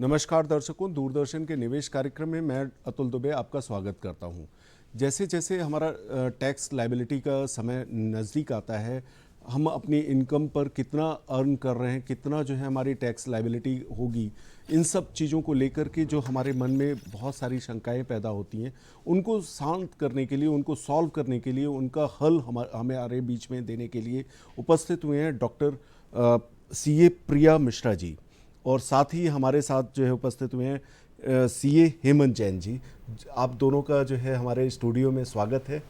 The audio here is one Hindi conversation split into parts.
नमस्कार दर्शकों, दूरदर्शन के निवेश कार्यक्रम में मैं अतुल दुबे आपका स्वागत करता हूं। जैसे जैसे हमारा टैक्स लायबिलिटी का समय नज़दीक आता है, हम अपनी इनकम पर कितना अर्न कर रहे हैं, कितना जो है हमारी टैक्स लायबिलिटी होगी, इन सब चीज़ों को लेकर के जो हमारे मन में बहुत सारी शंकाएं पैदा होती हैं, उनको शांत करने के लिए, उनको सॉल्व करने के लिए, उनका हल हमारे बीच में देने के लिए उपस्थित हुए हैं डॉक्टर CA प्रिया मिश्रा जी। और साथ ही हमारे साथ जो है उपस्थित हुए हैं CA हेमंत जैन जी। आप दोनों का जो है हमारे स्टूडियो में स्वागत है।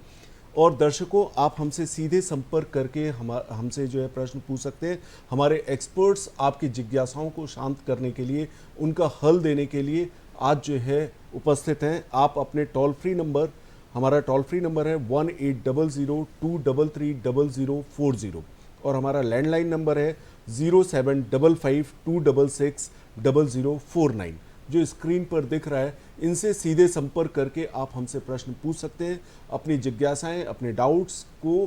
और दर्शकों, आप हमसे सीधे संपर्क करके हमसे जो है प्रश्न पूछ सकते हैं। हमारे एक्सपर्ट्स आपकी जिज्ञासाओं को शांत करने के लिए, उनका हल देने के लिए आज जो है उपस्थित हैं। आप अपने टोल फ्री नंबर, हमारा टोल फ्री नंबर है 1800-233-0040 और हमारा लैंडलाइन नंबर है 0755-266-0049 जो स्क्रीन पर दिख रहा है। इनसे सीधे संपर्क करके आप हमसे प्रश्न पूछ सकते हैं। अपनी जिज्ञासाएं, अपने डाउट्स को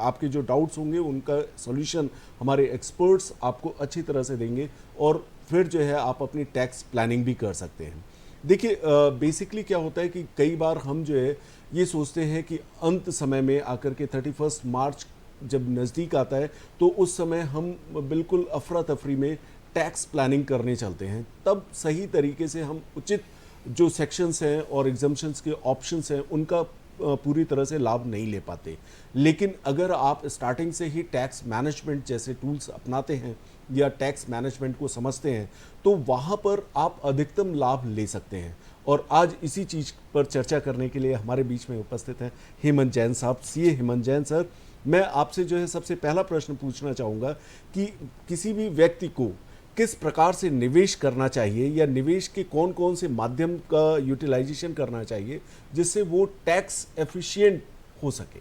आपके जो डाउट्स होंगे उनका सॉल्यूशन हमारे एक्सपर्ट्स आपको अच्छी तरह से देंगे और फिर जो है आप अपनी टैक्स प्लानिंग भी कर सकते हैं। देखिए, बेसिकली क्या होता है कि कई बार हम जो है ये सोचते हैं कि अंत समय में आकर के 31 मार्च जब नज़दीक आता है तो उस समय हम बिल्कुल अफरा तफरी में टैक्स प्लानिंग करने चलते हैं। तब सही तरीके से हम उचित जो सेक्शंस हैं और एग्जम्पशंस के ऑप्शंस हैं उनका पूरी तरह से लाभ नहीं ले पाते। लेकिन अगर आप स्टार्टिंग से ही टैक्स मैनेजमेंट जैसे टूल्स अपनाते हैं या टैक्स मैनेजमेंट को समझते हैं तो वहाँ पर आप अधिकतम लाभ ले सकते हैं। और आज इसी चीज़ पर चर्चा करने के लिए हमारे बीच में उपस्थित हैं हेमंत जैन साहब। CA हेमंत जैन सर, मैं आपसे जो है सबसे पहला प्रश्न पूछना चाहूँगा कि किसी भी व्यक्ति को किस प्रकार से निवेश करना चाहिए या निवेश के कौन कौन से माध्यम का यूटिलाइजेशन करना चाहिए जिससे वो टैक्स एफिशिएंट हो सके।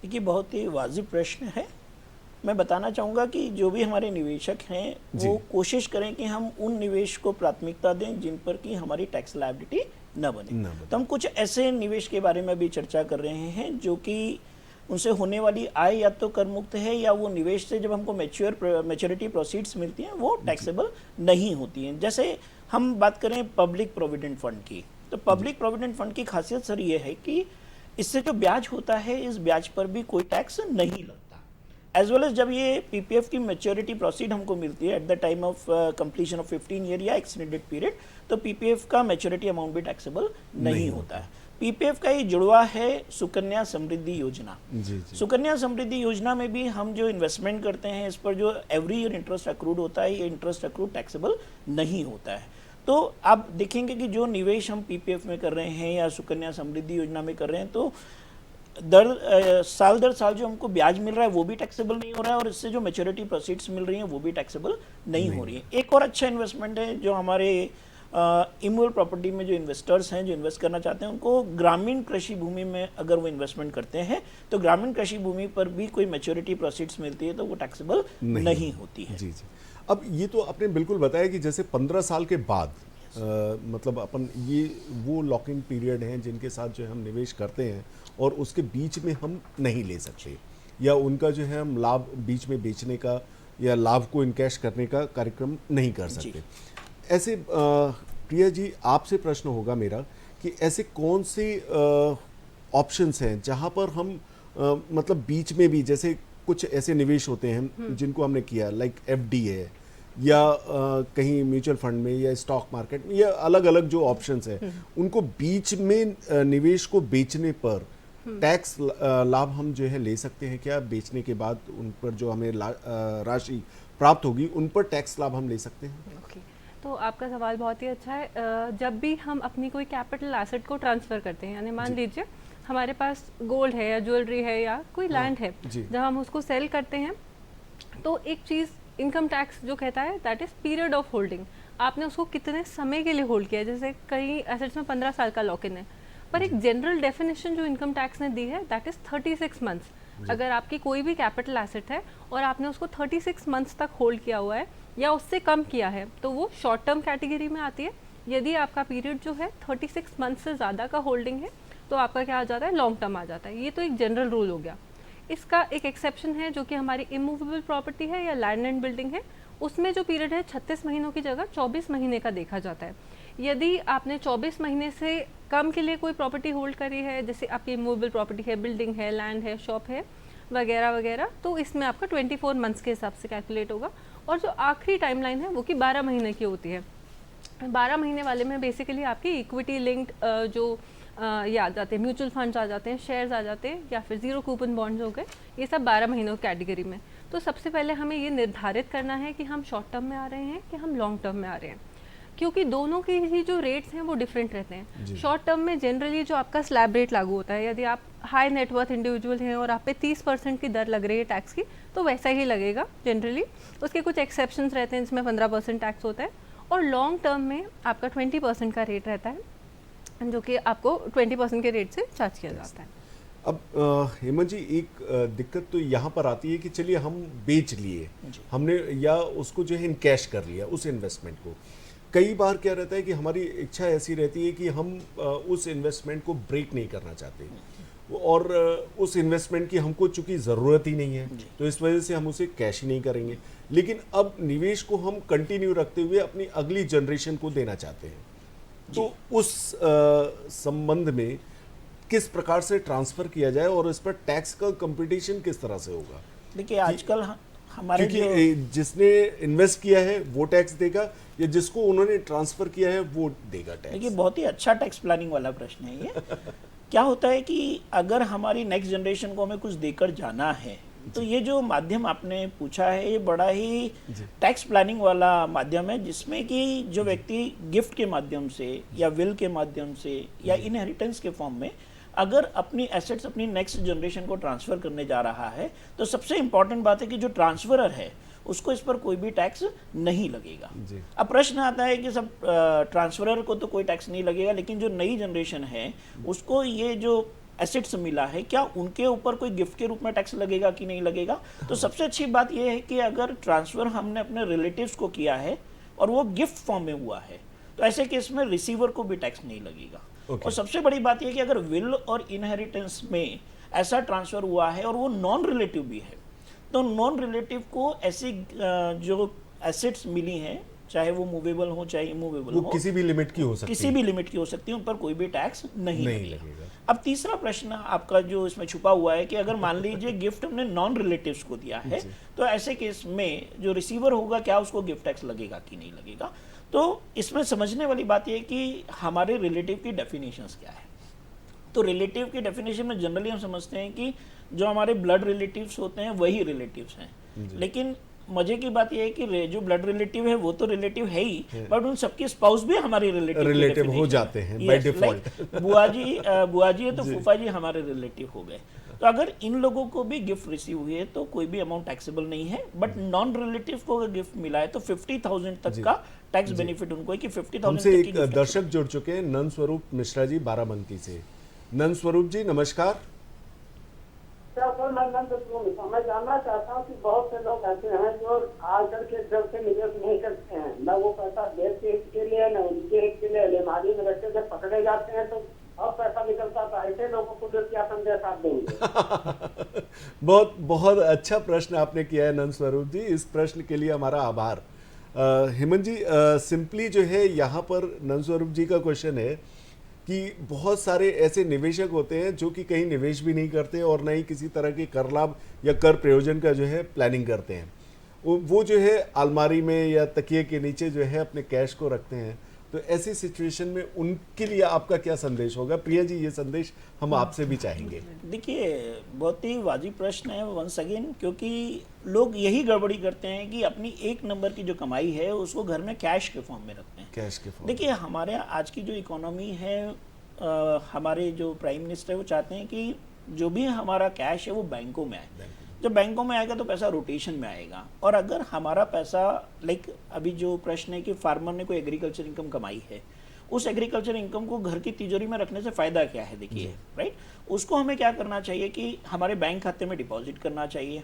देखिए, बहुत ही वाजिब प्रश्न है। मैं बताना चाहूँगा कि जो भी हमारे निवेशक हैं वो कोशिश करें कि हम उन निवेश को प्राथमिकता दें जिन पर कि हमारी टैक्स लायबिलिटी न बने। तो हम कुछ ऐसे निवेश के बारे में भी चर्चा कर रहे हैं जो कि उनसे होने वाली आय या तो कर मुक्त है या वो निवेश से जब हमको मैच्योरिटी प्रोसीड्स मिलती हैं वो टैक्सेबल नहीं होती हैं। जैसे हम बात करें पब्लिक प्रोविडेंट फंड की, तो पब्लिक प्रोविडेंट फंड की खासियत सर ये है कि इससे जो ब्याज होता है इस ब्याज पर भी कोई टैक्स नहीं लगता। एज वेल एज जब ये PPF की मैच्योरिटी प्रोसीड हमको मिलती है at the time of completion of 15 year या एक्सटेंडेड पीरियड, तो PPF का मैच्योरिटी अमाउंट भी टैक्सेबल नहीं होता है। PPF का ही जुड़वा है सुकन्या समृद्धि योजना। सुकन्या समृद्धि योजना में भी हम जो इन्वेस्टमेंट करते हैं इस पर जो एवरी ईयर इंटरेस्ट अक्रूड होता है, ये इंटरेस्ट अक्रूड टैक्सेबल नहीं होता है। तो आप देखेंगे कि जो निवेश हम PPF में कर रहे हैं या सुकन्या समृद्धि योजना में कर रहे हैं तो साल दर साल जो हमको ब्याज मिल रहा है वो भी टैक्सेबल नहीं हो रहा है और इससे जो मैच्योरिटी प्रोसीड्स मिल रही हैं वो भी टैक्सेबल नहीं हो रही है। एक और अच्छा इन्वेस्टमेंट है जो हमारे इमूवेबल प्रॉपर्टी में जो इन्वेस्टर्स हैं जो इन्वेस्ट करना चाहते हैं उनको ग्रामीण कृषि भूमि में अगर वो इन्वेस्टमेंट करते हैं तो ग्रामीण कृषि भूमि पर भी कोई मैच्योरिटी प्रोसीड्स मिलती है तो वो टैक्सेबल नहीं होती है। जी। अब ये तो आपने बिल्कुल बताया कि जैसे 15 साल के बाद मतलब अपन ये वो लॉकिंग पीरियड हैं जिनके साथ जो हम निवेश करते हैं और उसके बीच में हम नहीं ले सकते या उनका जो है हम लाभ बीच में बेचने का या लाभ को इनकैश करने का कार्यक्रम नहीं कर सकते। ऐसे प्रिया जी, आपसे प्रश्न होगा मेरा कि ऐसे कौन से ऑप्शंस हैं जहां पर हम मतलब बीच में भी, जैसे कुछ ऐसे निवेश होते हैं जिनको हमने किया लाइक FD है या कहीं म्यूचुअल फंड में या स्टॉक मार्केट में या अलग अलग जो ऑप्शंस हैं उनको बीच में निवेश को बेचने पर टैक्स लाभ हम जो है ले सकते हैं क्या? बेचने के बाद उन पर जो हमें राशि प्राप्त होगी उन पर टैक्स लाभ हम ले सकते हैं? तो आपका सवाल बहुत ही अच्छा है। जब भी हम अपनी कोई कैपिटल एसेट को ट्रांसफ़र करते हैं, यानी मान लीजिए हमारे पास गोल्ड है या ज्वेलरी है या कोई लैंड है, जब हम उसको सेल करते हैं तो एक चीज़ इनकम टैक्स जो कहता है that is period of holding. आपने उसको कितने समय के लिए होल्ड किया है। जैसे कई एसेट्स में 15 साल का लॉक इन है, पर एक जनरल डेफिनेशन जो इनकम टैक्स ने दी है दैट इज़ 36 मंथ्स। अगर आपकी कोई भी कैपिटल एसेट है और आपने उसको 36 मंथ्स तक होल्ड किया हुआ है या उससे कम किया है तो वो शॉर्ट टर्म कैटेगरी में आती है। यदि आपका पीरियड जो है 36 मंथ से ज़्यादा का होल्डिंग है तो आपका क्या आ जाता है, लॉन्ग टर्म आ जाता है। ये तो एक जनरल रूल हो गया। इसका एक एक्सेप्शन है जो कि हमारी इमूवेबल प्रॉपर्टी है या लैंड एंड बिल्डिंग है, उसमें जो पीरियड है 36 महीनों की जगह 24 महीने का देखा जाता है। यदि आपने 24 महीने से कम के लिए कोई प्रॉपर्टी होल्ड करी है, जैसे आपकी मूवेबल प्रॉपर्टी है, बिल्डिंग है, लैंड है, शॉप है वगैरह वगैरह, तो इसमें आपका 24 मंथ्स के हिसाब से कैलकुलेट होगा। और जो आखिरी टाइमलाइन है वो कि 12 महीने की होती है। 12 महीने वाले में बेसिकली आपकी इक्विटी लिंक्ड जो ये आ जाते हैं, म्यूचुअल फंड्स आ जाते हैं, शेयर्स आ जाते हैं, या फिर जीरो कूपन बॉन्ड्स हो गए, ये सब 12 महीनों की कैटेगरी में। तो सबसे पहले हमें ये निर्धारित करना है कि हम शॉर्ट टर्म में आ रहे हैं कि हम लॉन्ग टर्म में आ रहे हैं, क्योंकि दोनों की ही जो रेट्स हैं वो डिफरेंट रहते हैं। शॉर्ट टर्म में जनरली जो आपका स्लैब रेट लागू होता है, यदि आप हाई नेटवर्थ इंडिविजुअल हैं और आप पे 30% की दर लग रही है टैक्स की, तो वैसा ही लगेगा जनरली। उसके कुछ एक्सेप्शंस रहते हैं जिसमें 15% टैक्स होता है। और लॉन्ग टर्म में आपका 20% का रेट रहता है, जो कि आपको 20% के रेट से चार्ज किया जाता है। अब हेमंत जी, एक दिक्कत तो यहाँ पर आती है कि चलिए हम बेच लिए हमने, या उसको जो है इन कैश कर लिया उस इन्वेस्टमेंट को। कई बार क्या रहता है कि हमारी इच्छा ऐसी रहती है कि हम उस इन्वेस्टमेंट को ब्रेक नहीं करना चाहते, और उस इन्वेस्टमेंट की हमको चूंकि ज़रूरत ही नहीं है, तो इस वजह से हम उसे कैश ही नहीं करेंगे। लेकिन अब निवेश को हम कंटिन्यू रखते हुए अपनी अगली जनरेशन को देना चाहते हैं, तो उस संबंध में किस प्रकार से ट्रांसफ़र किया जाए और इस पर टैक्स का कंपटीशन किस तरह से होगा? देखिए आजकल हमारे क्योंकि जिसने इन्वेस्ट किया है वो टैक्स देगा, या जिसको उन्होंने ट्रांसफर किया है वो देगा टैक्स? देखिए बहुत ही अच्छा टैक्स प्लानिंग वाला प्रश्न है ये। क्या होता है कि अगर हमारी नेक्स्ट जनरेशन को हमें कुछ देकर जाना है, तो ये जो माध्यम आपने पूछा है ये बड़ा ही टैक्स प्लानिंग वाला माध्यम है, जिसमें कि जो व्यक्ति गिफ्ट के माध्यम से या विल के माध्यम से या इनहेरिटेंस के फॉर्म में अगर अपनी एसेट्स अपनी नेक्स्ट जनरेशन को ट्रांसफर करने जा रहा है, तो सबसे इंपॉर्टेंट बात है कि जो ट्रांसफरर है उसको इस पर कोई भी टैक्स नहीं लगेगा। अब प्रश्न आता है कि सब ट्रांसफरर को तो कोई टैक्स नहीं लगेगा, लेकिन जो नई जनरेशन है उसको ये जो एसेट्स मिला है, क्या उनके ऊपर कोई गिफ्ट के रूप में टैक्स लगेगा कि नहीं लगेगा? तो सबसे अच्छी बात यह है कि अगर ट्रांसफर हमने अपने रिलेटिव्स को किया है और वो गिफ्ट फॉर्म में हुआ है, तो ऐसे केस में रिसीवर को भी टैक्स नहीं लगेगा। और सबसे बड़ी बात यह कि अगर विल और इनहेरिटेंस में ऐसा ट्रांसफर हुआ है और वो नॉन रिलेटिव भी है, तो नॉन रिलेटिव को ऐसी जो एसेट्स मिली हैं, चाहे वो मूवेबल हो चाहे इमूवेबल हो, किसी भी लिमिट की हो सकती है, किसी भी लिमिट की हो सकती है, उन पर कोई भी टैक्स नहीं लगेगा। अब तीसरा प्रश्न आपका जो इसमें छुपा हुआ है कि अगर मान लीजिए गिफ्ट हमने नॉन रिलेटिव्स को दिया है, तो ऐसे केस में जो रिसीवर होगा क्या उसको गिफ्ट टैक्स लगेगा कि नहीं लगेगा? तो इसमें समझने वाली बात यह है कि हमारे रिलेटिव की डेफिनेशंस क्या है। तो रिलेटिव की डेफिनेशन में जनरली हम समझते हैं कि जो हमारे ब्लड रिलेटिव्स होते हैं वही रिलेटिव्स हैं, लेकिन मजे की बात यह है कि जो ब्लड रिलेटिव है वो तो रिलेटिव है ही, बट उन सबके स्पाउस भी हमारे रिलेटिव हो जाते हैं बाय डिफॉल्ट। बुआ जी है तो फूफा जी हमारे रिलेटिव हो गए। तो अगर इन लोगों को भी गिफ्ट रिसीव हुई है तो कोई भी अमाउंट टैक्सेबल नहीं है, बट नॉन रिलेटिव को अगर गिफ्ट मिला है तो 50,000 तक का टैक्स बेनिफिट उनको है कि 50,000 हमसे एक दर्शक जुड़ चुके हैं, नंद स्वरूप मिश्रा जी बाराबंकी से। नंद स्वरूप जी नमस्कार। मैं जानना चाहता हूँ कि बहुत से लोग ऐसे हैं जो आजकल के जब से निवेश नहीं करते हैं, न वो पैसा देश के हित के लिए न उनके हित के लिए, अलमारी में रखते जब पकड़े जाते हैं तो अब पैसा निकलता था। ऐसे लोगों को जो क्या संदेश आप देंगे? बहुत बहुत अच्छा प्रश्न आपने किया है नंद स्वरूप जी, इस प्रश्न के लिए हमारा आभार। हेमंत जी, सिंपली जो है यहाँ पर नंद स्वरूप जी का क्वेश्चन है कि बहुत सारे ऐसे निवेशक होते हैं जो कि कहीं निवेश भी नहीं करते और न ही किसी तरह के कर लाभ या कर प्रयोजन का जो है प्लानिंग करते हैं। वो जो है अलमारी में या तकिए के नीचे जो है अपने कैश को रखते हैं। तो ऐसी सिचुएशन में उनके लिए आपका क्या संदेश होगा? प्रिया जी, ये संदेश हम आपसे भी चाहेंगे। देखिए बहुत ही वाजिब प्रश्न है वंस अगेन, क्योंकि लोग यही गड़बड़ी करते हैं कि अपनी एक नंबर की जो कमाई है उसको घर में कैश के फॉर्म में रखते हैं। कैश के फॉर्म। देखिए हमारे आज की जो इकोनॉमी है, हमारे जो प्राइम मिनिस्टर है वो चाहते हैं कि जो भी हमारा कैश है वो बैंकों में आए। जब बैंकों में आएगा तो पैसा रोटेशन में आएगा, और अगर हमारा पैसा अभी जो प्रश्न है कि फार्मर ने कोई एग्रीकल्चर इनकम कमाई है, उस एग्रीकल्चर इनकम को घर की तिजोरी में रखने से फ़ायदा क्या है? देखिए राइट, उसको हमें क्या करना चाहिए कि हमारे बैंक खाते में डिपॉजिट करना चाहिए।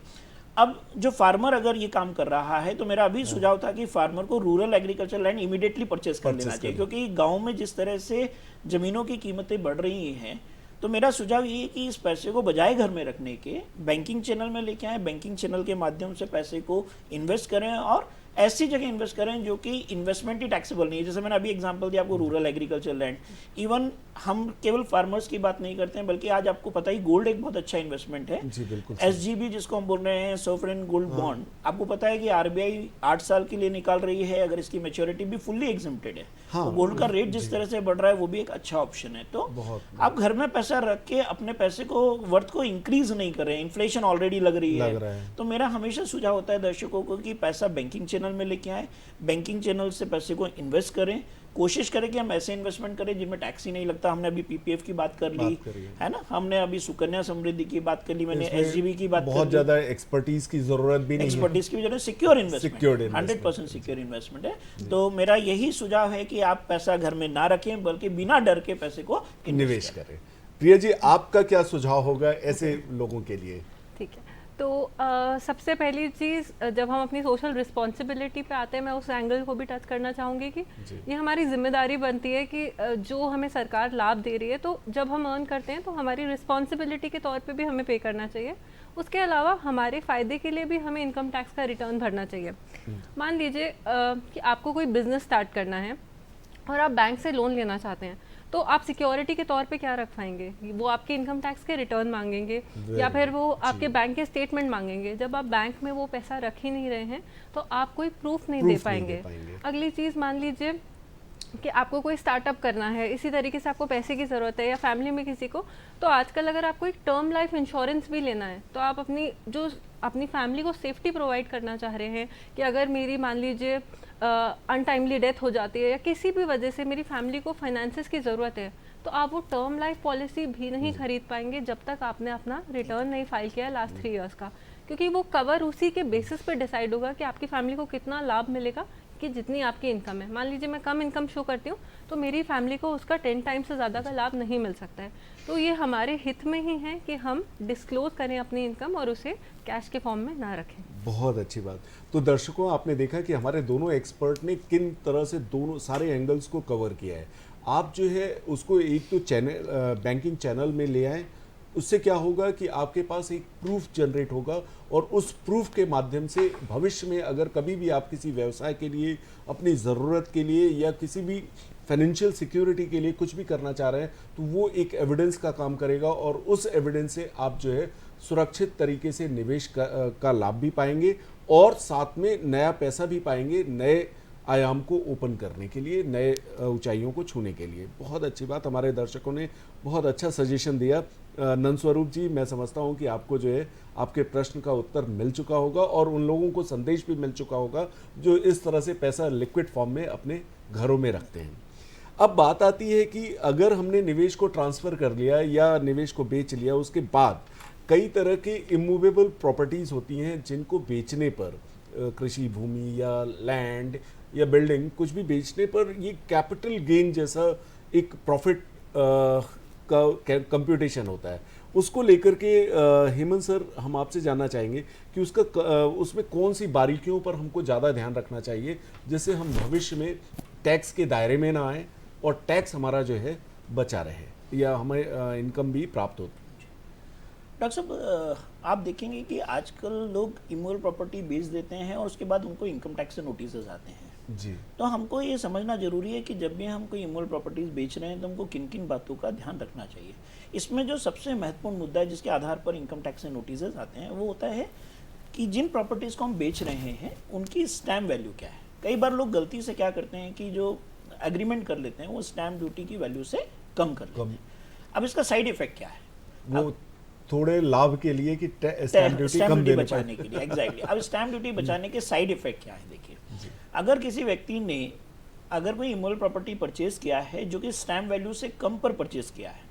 अब जो फार्मर अगर ये काम कर रहा है तो मेरा अभी सुझाव था कि फार्मर को rural agriculture land immediately purchase कर लेना चाहिए, क्योंकि गाँव में जिस तरह से ज़मीनों की कीमतें बढ़ रही हैं, तो मेरा सुझाव ये है कि इस पैसे को बजाय घर में रखने के बैंकिंग चैनल में लेके आएँ, बैंकिंग चैनल के माध्यम से पैसे को इन्वेस्ट करें और ऐसी जगह इन्वेस्ट करें जो कि इन्वेस्टमेंट ही टैक्सेबल नहीं है। जैसे मैंने अभी एग्जांपल दिया आपको रूरल एग्रीकल्चर लैंड, इवन हम केवल फार्मर्स की बात नहीं करते हैं बल्कि आज आपको पता ही गोल्ड एक बहुत अच्छा इन्वेस्टमेंट है। जी बिल्कुल। SGB जिसको हम बोल रहे हैं, सॉवरेन गोल्ड बॉन्ड, आपको पता है कि RBI 8 साल के लिए निकाल रही है, अगर इसकी मैच्योरिटी भी फुल्ली एग्जम्प्टेड है। हाँ, तो गोल्ड का रेट जिस तरह से बढ़ रहा है वो भी एक अच्छा ऑप्शन है। तो आप घर में पैसा रख के अपने पैसे को वर्थ को इंक्रीज नहीं कर रहे हैं, इन्फ्लेशन ऑलरेडी लग रही है। तो मेरा हमेशा सुझाव होता है दर्शकों को कि पैसा बैंकिंग चैनल में लेके आए, बैंकिंग चैनल से पैसे को इन्वेस्ट करें, कोशिश करें कि हम ऐसे इन्वेस्टमेंट करें जिनमें टैक्स ही नहीं लगता। हमने अभी PPF की बात कर ली है ना, हमने अभी सुकन्या समृद्धि की बात कर ली, मैंने SGB की बात कर ली। बहुत ज्यादा एक्सपर्टीज की जरूरत भी नहीं है, एक्सपर्टीज की भी जरूरत, सिक्योर इन्वेस्टमेंट, 100% सिक्योर इन्वेस्टमेंट है। तो मेरा यही सुझाव है कि आप पैसा घर में ना रखें बल्कि बिना डर के पैसे को निवेश करें। प्रिया जी, आपका क्या सुझाव होगा ऐसे लोगों के लिए? ठीक है, तो सबसे पहली चीज़, जब हम अपनी सोशल रिस्पॉन्सिबिलिटी पे आते हैं, मैं उस एंगल को भी टच करना चाहूँगी कि ये हमारी जिम्मेदारी बनती है कि जो हमें सरकार लाभ दे रही है, तो जब हम अर्न करते हैं तो हमारी रिस्पॉन्सिबिलिटी के तौर पे भी हमें पे करना चाहिए। उसके अलावा हमारे फ़ायदे के लिए भी हमें इनकम टैक्स का रिटर्न भरना चाहिए। मान लीजिए कि आपको कोई बिज़नेस स्टार्ट करना है और आप बैंक से लोन लेना चाहते हैं, तो आप सिक्योरिटी के तौर पे क्या रख पाएंगे? वो आपके इनकम टैक्स के रिटर्न मांगेंगे या फिर वो आपके बैंक के स्टेटमेंट मांगेंगे। जब आप बैंक में वो पैसा रख ही नहीं रहे हैं तो आप कोई प्रूफ नहीं दे पाएंगे। अगली चीज़, मान लीजिए कि आपको कोई स्टार्टअप करना है, इसी तरीके से आपको पैसे की ज़रूरत है या फैमिली में किसी को, तो आजकल अगर आपको एक टर्म लाइफ इंश्योरेंस भी लेना है तो आप अपनी फैमिली को सेफ्टी प्रोवाइड करना चाह रहे हैं कि अगर मेरी मान लीजिए अनटाइमली डेथ हो जाती है या किसी भी वजह से मेरी फैमिली को फाइनेंसेस की ज़रूरत है, तो आप वो टर्म लाइफ पॉलिसी भी नहीं खरीद पाएंगे जब तक आपने अपना रिटर्न नहीं फाइल किया लास्ट 3 इयर्स का, क्योंकि वो कवर उसी के बेसिस पे डिसाइड होगा कि आपकी फैमिली को कितना लाभ मिलेगा कि जितनी आपकी इनकम है। मान लीजिए मैं कम इनकम शो करती हूँ तो मेरी फैमिली को उसका 10 टाइम्स से ज़्यादा का लाभ नहीं मिल सकता है। तो ये हमारे हित में ही है कि हम डिस्क्लोज करें अपनी इनकम और उसे कैश के फॉर्म में ना रखें। बहुत अच्छी बात। तो दर्शकों, आपने देखा कि हमारे दोनों एक्सपर्ट ने किन तरह से दोनों सारे एंगल्स को कवर किया है। आप जो है उसको एक तो चैनल बैंकिंग चैनल में ले आए, उससे क्या होगा कि आपके पास एक प्रूफ जनरेट होगा और उस प्रूफ के माध्यम से भविष्य में अगर कभी भी आप किसी व्यवसाय के लिए, अपनी ज़रूरत के लिए या किसी भी फाइनेंशियल सिक्योरिटी के लिए कुछ भी करना चाह रहे हैं तो वो एक एविडेंस का काम करेगा और उस एविडेंस से आप जो है सुरक्षित तरीके से निवेश का लाभ भी पाएंगे और साथ में नया पैसा भी पाएंगे, नए आयाम को ओपन करने के लिए, नए ऊंचाइयों को छूने के लिए। बहुत अच्छी बात, हमारे दर्शकों ने बहुत अच्छा सजेशन दिया। नंदस्वरूप जी, मैं समझता हूं कि आपको जो है आपके प्रश्न का उत्तर मिल चुका होगा और उन लोगों को संदेश भी मिल चुका होगा जो इस तरह से पैसा लिक्विड फॉर्म में अपने घरों में रखते हैं। अब बात आती है कि अगर हमने निवेश को ट्रांसफ़र कर लिया या निवेश को बेच लिया, उसके बाद कई तरह की इमूवेबल प्रॉपर्टीज़ होती हैं जिनको बेचने पर, कृषि भूमि या लैंड या बिल्डिंग, कुछ भी बेचने पर ये कैपिटल गेन जैसा एक प्रॉफिट का कंप्यूटेशन होता है। उसको लेकर के हेमंत सर, हम आपसे जानना चाहेंगे कि उसमें कौन सी बारीकियों पर हमको ज़्यादा ध्यान रखना चाहिए जिससे हम भविष्य में टैक्स के दायरे में ना आए और टैक्स हमारा जो है बचा रहे या हमें इनकम भी प्राप्त होती है। डॉक्टर साहब, आप देखेंगे कि आजकल लोग इमूवेबल प्रॉपर्टी बेच देते हैं और उसके बाद उनको इनकम टैक्स से नोटिस आते हैं जी। तो हमको ये समझना जरूरी है कि जब भी हम कोई इमूवेबल प्रॉपर्टीज बेच रहे हैं तो हमको किन किन बातों का ध्यान रखना चाहिए। इसमें जो सबसे महत्वपूर्ण मुद्दा है जिसके आधार पर इनकम टैक्स से नोटिस आते हैं वो होता है कि जिन प्रॉपर्टीज़ को हम बेच रहे हैं उनकी स्टैम्प वैल्यू क्या है। कई बार लोग गलती से क्या करते हैं कि जो एग्रीमेंट कर लेते हैं वो स्टैम्प ड्यूटी की वैल्यू से कम कर लेते हैं। अब इसका साइड इफेक्ट क्या है? वो थोड़े लाभ के लिए कि स्टैम्प ड्यूटी कम देने बचाने के लिए, एग्जैक्टली। अब स्टैम्प ड्यूटी बचाने के साइड इफेक्ट क्या है? देखिए, अगर किसी व्यक्ति ने अगर कोई इमूवेबल प्रॉपर्टी परचेज किया है जो कि स्टैम्प वैल्यू से कम पर परचेज किया है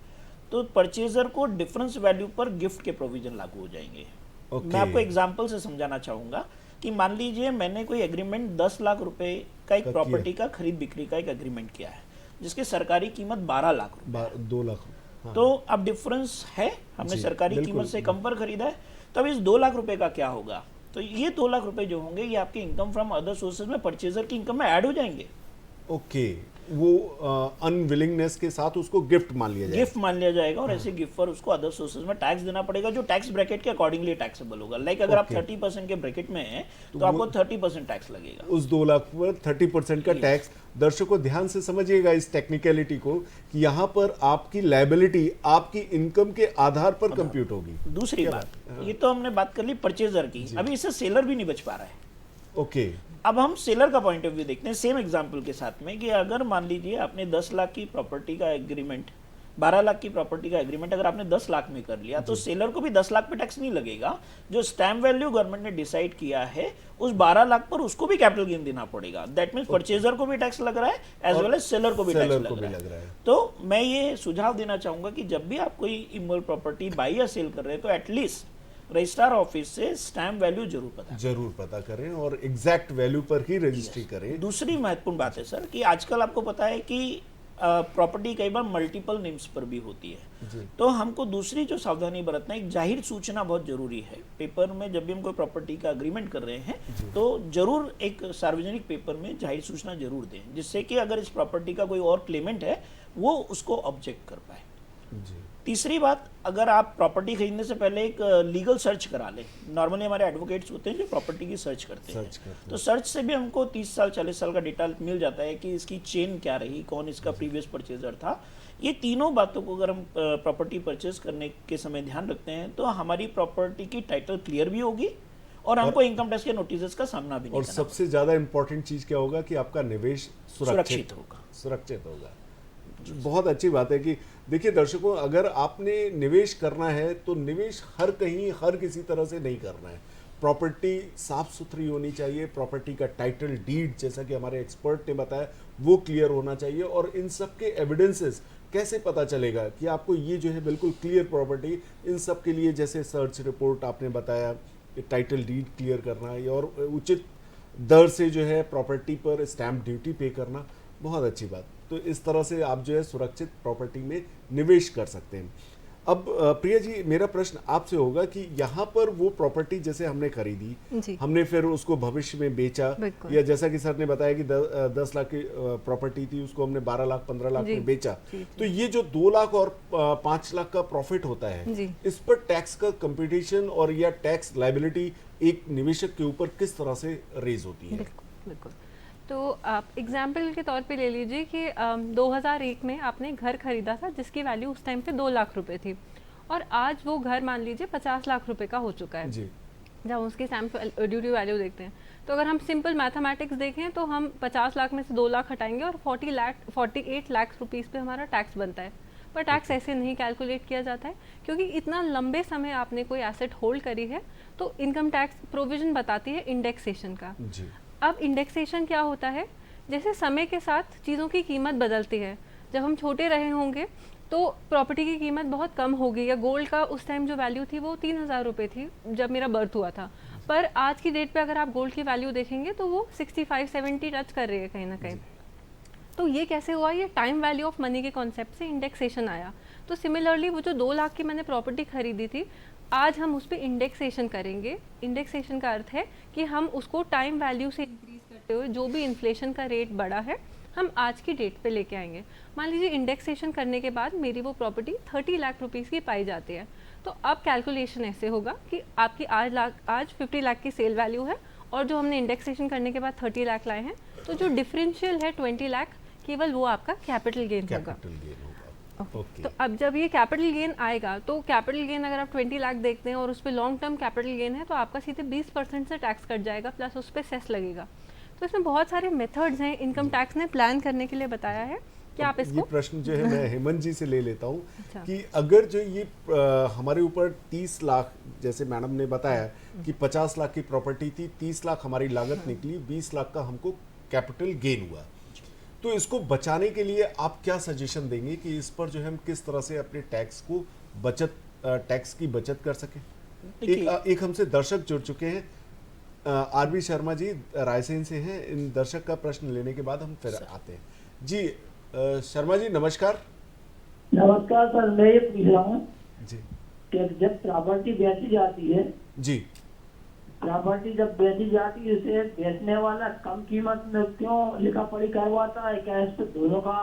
तो परचेजर को डिफरेंस वैल्यू पर गिफ्ट के प्रोविजन लागू हो जाएंगे। मैं आपको एग्जांपल से समझाना चाहूंगा कि मान लीजिए मैंने कोई एग्रीमेंट 10 लाख रुपए का एक प्रॉपर्टी का खरीद बिक्री का एक एग्रीमेंट किया है जिसकी सरकारी कीमत 12 लाख रुपए, 2 लाख। हाँ। तो अब डिफरेंस है, हमने सरकारी कीमत से कम पर खरीदा है, तो अब इस 2 लाख रुपए का क्या होगा? तो ये 2 लाख रुपए जो होंगे ये आपके इनकम फ्रॉम अदर सोर्सेज में परचेजर की इनकम में ऐड हो जाएंगे। ओके। वो अनविलिंगनेस के साथ उसको गिफ्ट मान लिया जाएगा। गिफ्ट मान लिया जाएगा और ऐसे गिफ्ट पर उसको अदर सोर्सेज में टैक्स देना पड़ेगा जो टैक्स ब्रैकेट के अकॉर्डिंगली टैक्सेबल होगा। लाइक अगर आप 30% के ब्रैकेट में हैं तो आपको 30% टैक्स लगेगा। उस 2 लाख पर 30% का टैक्स। दर्शकों ध्यान से समझिएगा इस टेक्निकलिटी को कि यहाँ पर आपकी लायबिलिटी आपकी इनकम के आधार पर कंप्यूट होगी। दूसरी बात, ये तो हमने बात कर ली परचेजर की, अभी इससे सेलर भी नहीं बच पा रहा है। ओके, अब हम सेलर का पॉइंट ऑफ व्यू देखते हैं सेम एग्जांपल के साथ में कि अगर मान लीजिए आपने 10 लाख की प्रॉपर्टी का एग्रीमेंट, 12 लाख की प्रॉपर्टी का एग्रीमेंट अगर आपने 10 लाख में कर लिया तो सेलर को भी 10 लाख पे टैक्स नहीं लगेगा। जो स्टैम्प वैल्यू गवर्नमेंट ने डिसाइड किया है उस 12 लाख पर उसको भी कैपिटल गेन देना पड़ेगा। दैट मीन्स परचेजर को भी टैक्स लग रहा है एज वेल एज सेलर को भी टैक्स लग रहा है। तो मैं ये सुझाव देना चाहूंगा कि जब भी आप कोई इमोरल प्रॉपर्टी बाई या सेल कर रहे हैं तो एटलीस्ट रजिस्ट्रार ऑफिस से स्टैम्प वैल्यू जरूर पता करें और एग्जैक्ट वैल्यू पर ही रजिस्ट्री करें। दूसरी महत्वपूर्ण बात है सर कि आजकल आपको पता है कि प्रॉपर्टी कई बार मल्टीपल नेम्स पर भी होती है, तो हमको दूसरी जो सावधानी बरतना है, एक जाहिर सूचना बहुत जरूरी है। पेपर में जब भी हम कोई प्रॉपर्टी का एग्रीमेंट कर रहे हैं तो जरूर एक सार्वजनिक पेपर में जाहिर सूचना जरूर दें, जिससे कि अगर इस प्रॉपर्टी का कोई और क्लेमेंट है वो उसको ऑब्जेक्ट कर पाए। तीसरी बात, अगर आप प्रॉपर्टी खरीदने से पहले एक लीगल सर्च करा लें। नॉर्मली हमारे एडवोकेट्स होते हैं जो प्रॉपर्टी की सर्च करते हैं, तो सर्च से भी हमको 30 साल 40 साल का डेटा मिल जाता है कि इसकी चेन क्या रही, कौन इसका प्रीवियस परचेजर था। ये तीनों बातों को अगर हम प्रॉपर्टी परचेज करने के समय ध्यान रखते हैं तो हमारी प्रॉपर्टी की टाइटल क्लियर भी होगी और हमको इनकम टैक्स के नोटिस का सामना भी नहीं करना। और सबसे ज्यादा इंपॉर्टेंट चीज क्या होगा कि आपका निवेश सुरक्षित होगा। बहुत अच्छी बात है कि देखिए दर्शकों, अगर आपने निवेश करना है तो निवेश हर कहीं हर किसी तरह से नहीं करना है। प्रॉपर्टी साफ सुथरी होनी चाहिए, प्रॉपर्टी का टाइटल डीड जैसा कि हमारे एक्सपर्ट ने बताया वो क्लियर होना चाहिए। और इन सब के एविडेंसेस कैसे पता चलेगा कि आपको ये जो है बिल्कुल क्लियर प्रॉपर्टी, इन सब के लिए जैसे सर्च रिपोर्ट आपने बताया, टाइटल डीड क्लियर करना और उचित दर से जो है प्रॉपर्टी पर स्टैम्प ड्यूटी पे करना, बहुत अच्छी बात। तो इस तरह से आप जो है सुरक्षित प्रॉपर्टी में निवेश कर सकते हैं। अब प्रिया जी, मेरा प्रश्न आपसे होगा कि यहाँ पर वो प्रॉपर्टी जैसे हमने खरीदी, हमने फिर उसको भविष्य में बेचा, या जैसा कि सर ने बताया कि 10 लाख की प्रॉपर्टी थी उसको हमने 12 लाख 15 लाख में बेचा, तो ये जो 2 लाख और 5 लाख का प्रॉफिट होता है, इस पर टैक्स का कंपटीशन और या टैक्स लायबिलिटी एक निवेशक के ऊपर किस तरह से रेज होती है? बिल्कुल। तो आप एग्जाम्पल के तौर पे ले लीजिए कि 2001 में आपने घर खरीदा था जिसकी वैल्यू उस टाइम पे 2 लाख रुपए थी और आज वो घर मान लीजिए 50 लाख रुपए का हो चुका है। जब उसकी स्टैम्प ड्यूटी वैल्यू देखते हैं तो अगर हम सिंपल मैथमेटिक्स देखें तो हम 50 लाख में से 2 लाख हटाएंगे और 48 लाख रुपीज़ पे हमारा टैक्स बनता है। पर टैक्स ऐसे नहीं कैलकुलेट किया जाता है क्योंकि इतना लंबे समय आपने कोई एसेट होल्ड करी है, तो इनकम टैक्स प्रोविजन बताती है इंडेक्सेशन का। अब इंडेक्सेशन क्या होता है, जैसे समय के साथ चीज़ों की कीमत बदलती है। जब हम छोटे रहे होंगे तो प्रॉपर्टी की कीमत बहुत कम होगी, या गोल्ड का उस टाइम जो वैल्यू थी वो 3000 रुपये थी जब मेरा बर्थ हुआ था, पर आज की डेट पे अगर आप गोल्ड की वैल्यू देखेंगे तो वो 65-70 टच कर रही है कहीं ना कहीं। तो ये कैसे हुआ? ये टाइम वैल्यू ऑफ मनी के कॉन्सेप्ट से इंडेक्सेशन आया। तो सिमिलरली वो जो 2 लाख की मैंने प्रॉपर्टी खरीदी थी, आज हम उस पर इंडेक्सेशन करेंगे। इंडेक्सेशन का अर्थ है कि हम उसको टाइम वैल्यू से इंक्रीज करते हुए जो भी इन्फ्लेशन का रेट बढ़ा है हम आज की डेट पे लेके आएंगे। मान लीजिए इंडेक्सेशन करने के बाद मेरी वो प्रॉपर्टी 30 लाख रुपीज़ की पाई जाती है, तो अब कैलकुलेशन ऐसे होगा कि आपकी आज 50 लाख की सेल वैल्यू है और जो हमने इंडेक्सेशन करने के बाद 30 लाख लाए हैं, तो जो डिफरेंशियल है 20 लाख, केवल वो आपका कैपिटल गेन होगा। तो अब जब ये कैपिटल गेन आएगा तो कैपिटल गेन अगर आप 20 लाख देखते हैं और उस पर लॉन्ग टर्म कैपिटल गेन है तो आपका सीधे 20% से टैक्स कट जाएगा, प्लस उस पर सेस लगेगा। तो इसमें बहुत सारे मेथड्स हैं, इनकम टैक्स ने प्लान करने के लिए बताया है कि आप इसको। ये प्रश्न जो है मैं हेमंत जी से ले लेता हूँ कि अगर जो ये हमारे ऊपर 30 लाख, जैसे मैडम ने बताया कि 50 लाख की प्रॉपर्टी थी, 30 लाख हमारी लागत निकली, 20 लाख का हमको कैपिटल गेन हुआ, तो इसको बचाने के लिए आप क्या सजेशन देंगे कि इस पर जो है हम किस तरह से अपने टैक्स की बचत कर सकें? एक हमसे दर्शक जुड़ चुके हैं, आरबी शर्मा जी रायसेन से हैं। इन दर्शक का प्रश्न लेने के बाद हम फिर आते हैं। जी शर्मा जी नमस्कार। नमस्कार सर, मैं ये पूछ रहा हूँ जी कि जब प्रॉपर्टी बेची जाती है जी प्रॉपर्टी जब बेची जाती है उसे बेचने वाला कम कीमत में क्यों लिखा पढ़ी करवाता है? क्या इस पे दोनों का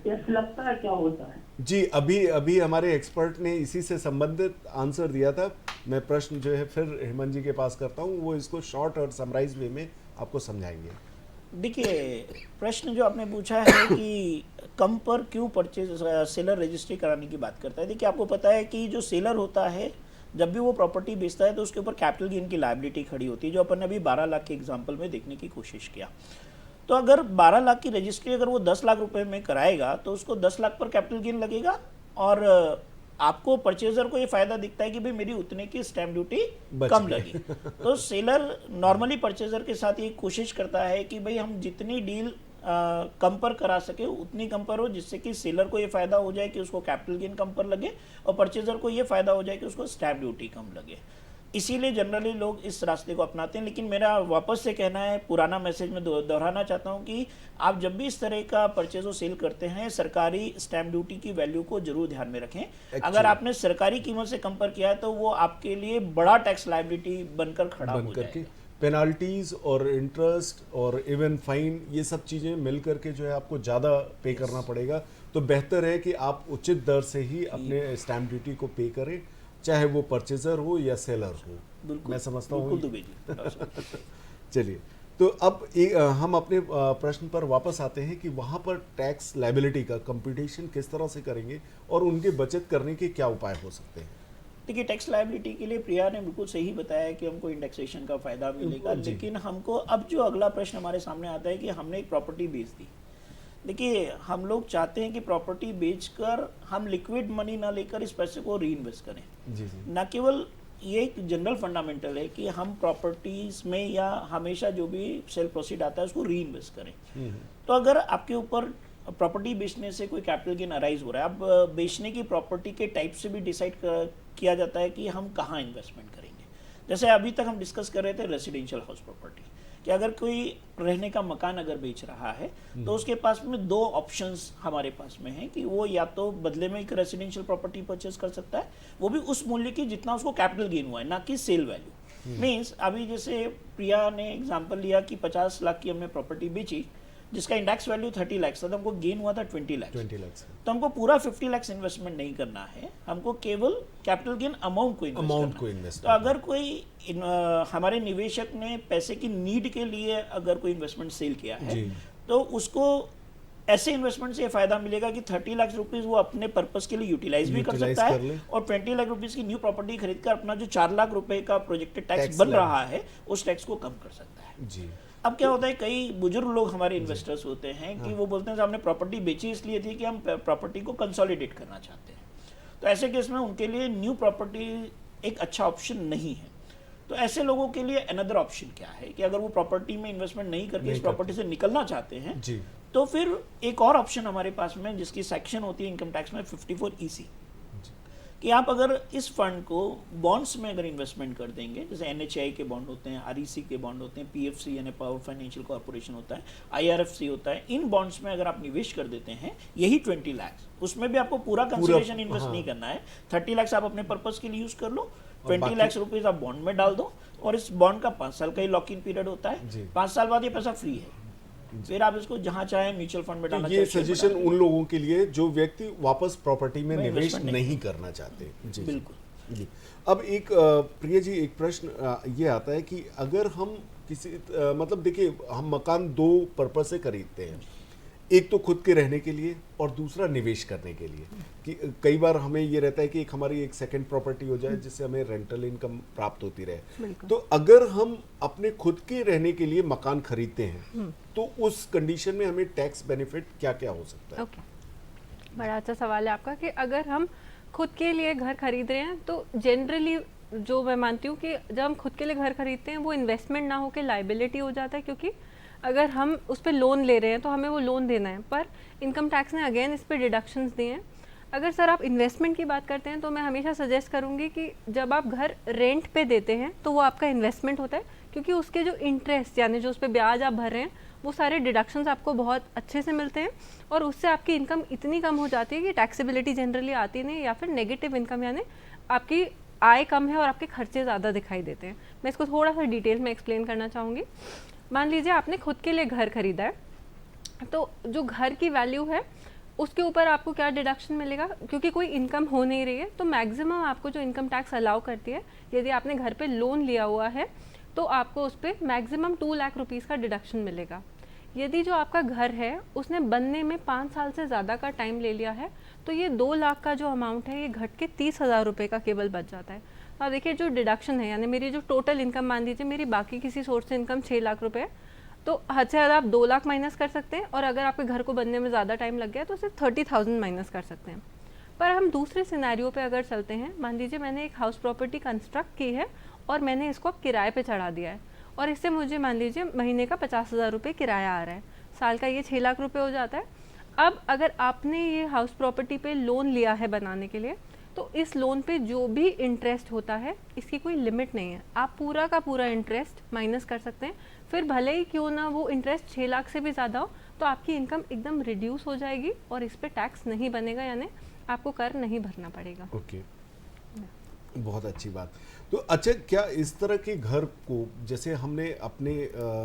टैक्स लगता है, क्या होता है? जी, अभी हमारे एक्सपर्ट ने इसी से संबंधित आंसर दिया था। मैं प्रश्न जो है फिर हेमंत जी के पास करता हूँ, वो इसको शॉर्ट और समराइज वे में आपको समझाएंगे। देखिए, प्रश्न जो आपने पूछा है कि कम पर क्यों परचेज सेलर रजिस्ट्री कराने की बात करता है। देखिए, आपको पता है कि जो सेलर होता है जब भी वो प्रॉपर्टी बेचता है तो उसके ऊपर कैपिटल गेन की लायबिलिटी खड़ी होती है, जो अपन ने अभी 12 लाख के एग्जांपल में देखने की कोशिश किया। तो अगर 12 लाख की रजिस्ट्री अगर वो 10 लाख रुपए में कराएगा तो उसको 10 लाख पर कैपिटल गेन लगेगा, और आपको परचेजर को ये फायदा दिखता है कि भाई मेरी उतने की स्टैम्प ड्यूटी कम लगी। तो सेलर नॉर्मली परचेजर के साथ ये कोशिश करता है कि भाई हम जितनी डील कम पर करा सके उतनी कम पर हो, जिससे कि सेलर को ये फायदा हो जाए कि उसको कैपिटल गेन कम पर लगे और परचेजर को ये फायदा हो जाए कि उसको स्टैम्प ड्यूटी कम लगे। इसीलिए जनरली लोग इस रास्ते को अपनाते हैं। लेकिन मेरा वापस से कहना है, पुराना मैसेज में दोहराना चाहता हूं कि आप जब भी इस तरह का परचेज और सेल करते हैं, सरकारी स्टैम्प ड्यूटी की वैल्यू को जरूर ध्यान में रखें। अगर आपने सरकारी कीमत से कम पर किया है तो वो आपके लिए बड़ा टैक्स लायबिलिटी बनकर खड़ा हो जाएगा। पेनाल्टीज और इंटरेस्ट और इवन फाइन, ये सब चीज़ें मिल करके जो है आपको ज़्यादा पे करना पड़ेगा। तो बेहतर है कि आप उचित दर से ही अपने स्टैम्प ड्यूटी को पे करें, चाहे वो परचेजर हो या सेलर हो। मैं समझता हूँ। चलिए, तो अब हम अपने प्रश्न पर वापस आते हैं कि वहाँ पर टैक्स लायबिलिटी का कंप्यूटेशन किस तरह से करेंगे और उनके बचत करने के क्या उपाय हो सकते हैं। देखिए, टैक्स लायबिलिटी के लिए प्रिया ने बिल्कुल सही बताया कि हमको इंडेक्सेशन का फायदा मिलेगा, लेकिन हमको अब जो अगला प्रश्न हमारे सामने आता है कि हमने एक प्रॉपर्टी बेच दी। देखिए, हम लोग चाहते हैं कि प्रॉपर्टी बेचकर हम लिक्विड मनी ना लेकर इस पैसे को री इन्वेस्ट करें। न केवल ये एक जनरल फंडामेंटल है कि हम प्रॉपर्टीज में या हमेशा जो भी सेल प्रोसीड आता है उसको री इन्वेस्ट करें। तो अगर आपके ऊपर प्रॉपर्टी बेचने से कोई कैपिटल गेन अराइज हो रहा है, अब बेचने की प्रॉपर्टी के टाइप से भी डिसाइड किया जाता है कि हम कहाँ इन्वेस्टमेंट करेंगे। जैसे अभी तक हम डिस्कस कर रहे थे रेसिडेंशियल हाउस प्रॉपर्टी, कि अगर कोई रहने का मकान अगर बेच रहा है तो उसके पास में दो ऑप्शंस हमारे पास में हैं कि वो या तो बदले में एक रेसिडेंशियल प्रॉपर्टी परचेज कर सकता है, वो भी उस मूल्य की जितना उसको कैपिटल गेन हुआ है, ना कि सेल वैल्यू। मीन्स अभी जैसे प्रिया ने एग्जांपल लिया कि 50 लाख की हमने प्रॉपर्टी बेची जिसका इंडेक्स वैल्यू 30 लाख था, तो हमको गेन हुआ था 20 लाख। तो हमको पूरा 50 लाख इन्वेस्टमेंट नहीं करना है, हमको केवल कैपिटल गेन अमाउंट को इन्वेस्ट करना है। तो अगर कोई हमारे निवेशक ने पैसे की नीड के लिए अगर कोई इन्वेस्टमेंट सेल किया है तो उसको ऐसे इन्वेस्टमेंट से ये फायदा मिलेगा कि 30 लाख रुपीस वो अपने पर्पस के लिए यूटिलाइज भी कर सकता है और 20 लाख रुपीस की न्यू प्रॉपर्टी खरीदकर अपना जो 4 लाख रुपए का प्रोजेक्टेड टैक्स बन रहा है उस टैक्स को कम कर सकता है जी। अब क्या होता है, कई बुजुर्ग लोग हमारे इन्वेस्टर्स होते हैं कि वो बोलते हैं हमने प्रॉपर्टी बेची इसलिए थी कि हम प्रॉपर्टी को कंसोलिडेट करना चाहते हैं। तो ऐसे केस में उनके लिए न्यू प्रॉपर्टी एक अच्छा ऑप्शन नहीं है। तो ऐसे लोगों के लिए अनदर ऑप्शन क्या है कि अगर वो प्रॉपर्टी में इन्वेस्टमेंट नहीं करके इस प्रॉपर्टी से निकलना चाहते हैं जी, तो फिर एक और ऑप्शन हमारे पास में जिसकी सेक्शन होती है इनकम टैक्स में 54EC, कि आप अगर इस फंड को बॉन्ड्स में अगर इन्वेस्टमेंट कर देंगे, जैसे NHAI के बॉन्ड होते हैं, REC के बॉन्ड होते हैं, PFC यानी पावर फाइनेंशियल कॉर्पोरेशन होता है, IRFC होता है, इन बॉन्ड्स में अगर आप निवेश कर देते हैं यही 20 लाख, उसमें भी आपको पूरा कंसिडरेशन इन्वेस्ट नहीं करना है। 30 लाख आप अपने पर्पस के लिए यूज कर लो, 20 लाख रुपीज आप बॉन्ड में डाल दो और इस बॉन्ड का 5 साल का ही लॉक इन पीरियड होता है। 5 साल बाद ये पैसा फ्री है, फिर आप इसको जहां चाहे म्यूचुअल फंड में डालना। ये सजेशन उन लोगों के लिए जो व्यक्ति वापस प्रॉपर्टी में निवेश नहीं करना चाहते जी, बिल्कुल जी। अब एक प्रिया जी एक प्रश्न ये आता है कि अगर हम किसी मतलब देखिए हम मकान दो पर्पस से खरीदते हैं, एक तो खुद के रहने के लिए और दूसरा निवेश करने के लिए, कि कई बार हमें ये रहता है कि एक हमारी एक सेकंड प्रॉपर्टी हो जाए जिससे हमें रेंटल इनकम प्राप्त होती रहे। तो अगर हम अपने खुद के रहने के लिए मकान खरीदते हैं तो उस कंडीशन में हमें टैक्स बेनिफिट क्या क्या हो सकता है? बड़ा अच्छा सवाल है आपका कि अगर हम खुद के लिए घर खरीद रहे हैं तो जनरली जो मैं मानती हूँ कि जब हम खुद के लिए घर खरीदते हैं वो इन्वेस्टमेंट ना हो के लाइबिलिटी हो जाता है, क्योंकि अगर हम उस पर लोन ले रहे हैं तो हमें वो लोन देना है, पर इनकम टैक्स ने अगेन इस पर डिडक्शंस दिए हैं। अगर सर आप इन्वेस्टमेंट की बात करते हैं तो मैं हमेशा सजेस्ट करूँगी कि जब आप घर रेंट पे देते हैं तो वो आपका इन्वेस्टमेंट होता है, क्योंकि उसके जो इंटरेस्ट यानी जो उस पर ब्याज आप भर रहे हैं वो सारे डिडक्शंस आपको बहुत अच्छे से मिलते हैं और उससे आपकी इनकम इतनी कम हो जाती है कि टैक्सेबिलिटी जनरली आती नहीं, या फिर नेगेटिव इनकम यानी आपकी आय कम है और आपके खर्चे ज़्यादा दिखाई देते हैं। मैं इसको थोड़ा सा डिटेल में एक्सप्लेन करना चाहूँगी। मान लीजिए आपने खुद के लिए घर खरीदा है, तो जो घर की वैल्यू है उसके ऊपर आपको क्या डिडक्शन मिलेगा, क्योंकि कोई इनकम हो नहीं रही है तो मैक्सिमम आपको जो इनकम टैक्स अलाउ करती है, यदि आपने घर पे लोन लिया हुआ है तो आपको उस पर मैक्सिमम 2 लाख रुपीज़ का डिडक्शन मिलेगा। यदि जो आपका घर है उसने बनने में 5 साल से ज़्यादा का टाइम ले लिया है तो ये 2 लाख का जो अमाउंट है ये घट के 30,000 रुपये का केवल बच जाता है। अब देखिए जो डिडक्शन है, यानी मेरी जो टोटल इनकम, मान लीजिए मेरी बाकी किसी सोर्स से इनकम 6 लाख रुपये है, तो हद से ज़्यादा आप 2 लाख माइनस कर सकते हैं, और अगर आपके घर को बनने में ज़्यादा टाइम लग गया तो सिर्फ 30,000 माइनस कर सकते हैं। पर हम दूसरे सिनेरियो पे अगर चलते हैं, मान लीजिए मैंने एक हाउस प्रॉपर्टी कंस्ट्रक्ट की है और मैंने इसको किराए पे चढ़ा दिया है, और इससे मुझे मान लीजिए महीने का 50,000 रुपये किराया आ रहा है, साल का ये 6 लाख रुपये हो जाता है। अब अगर आपने ये हाउस प्रॉपर्टी पे लोन लिया है बनाने के लिए, तो इस लोन पे जो भी इंटरेस्ट होता है इसकी कोई लिमिट नहीं है, आप पूरा का पूरा इंटरेस्ट माइनस कर सकते हैं। फिर भले ही क्यों ना वो इंटरेस्ट 6 लाख से भी ज़्यादा हो, तो आपकी इनकम एकदम रिड्यूस हो जाएगी और इस पे टैक्स नहीं बनेगा, यानी आपको कर नहीं भरना पड़ेगा। ओके, बहुत अच्छी बात। तो अच्छा, क्या इस तरह के घर को, जैसे हमने अपने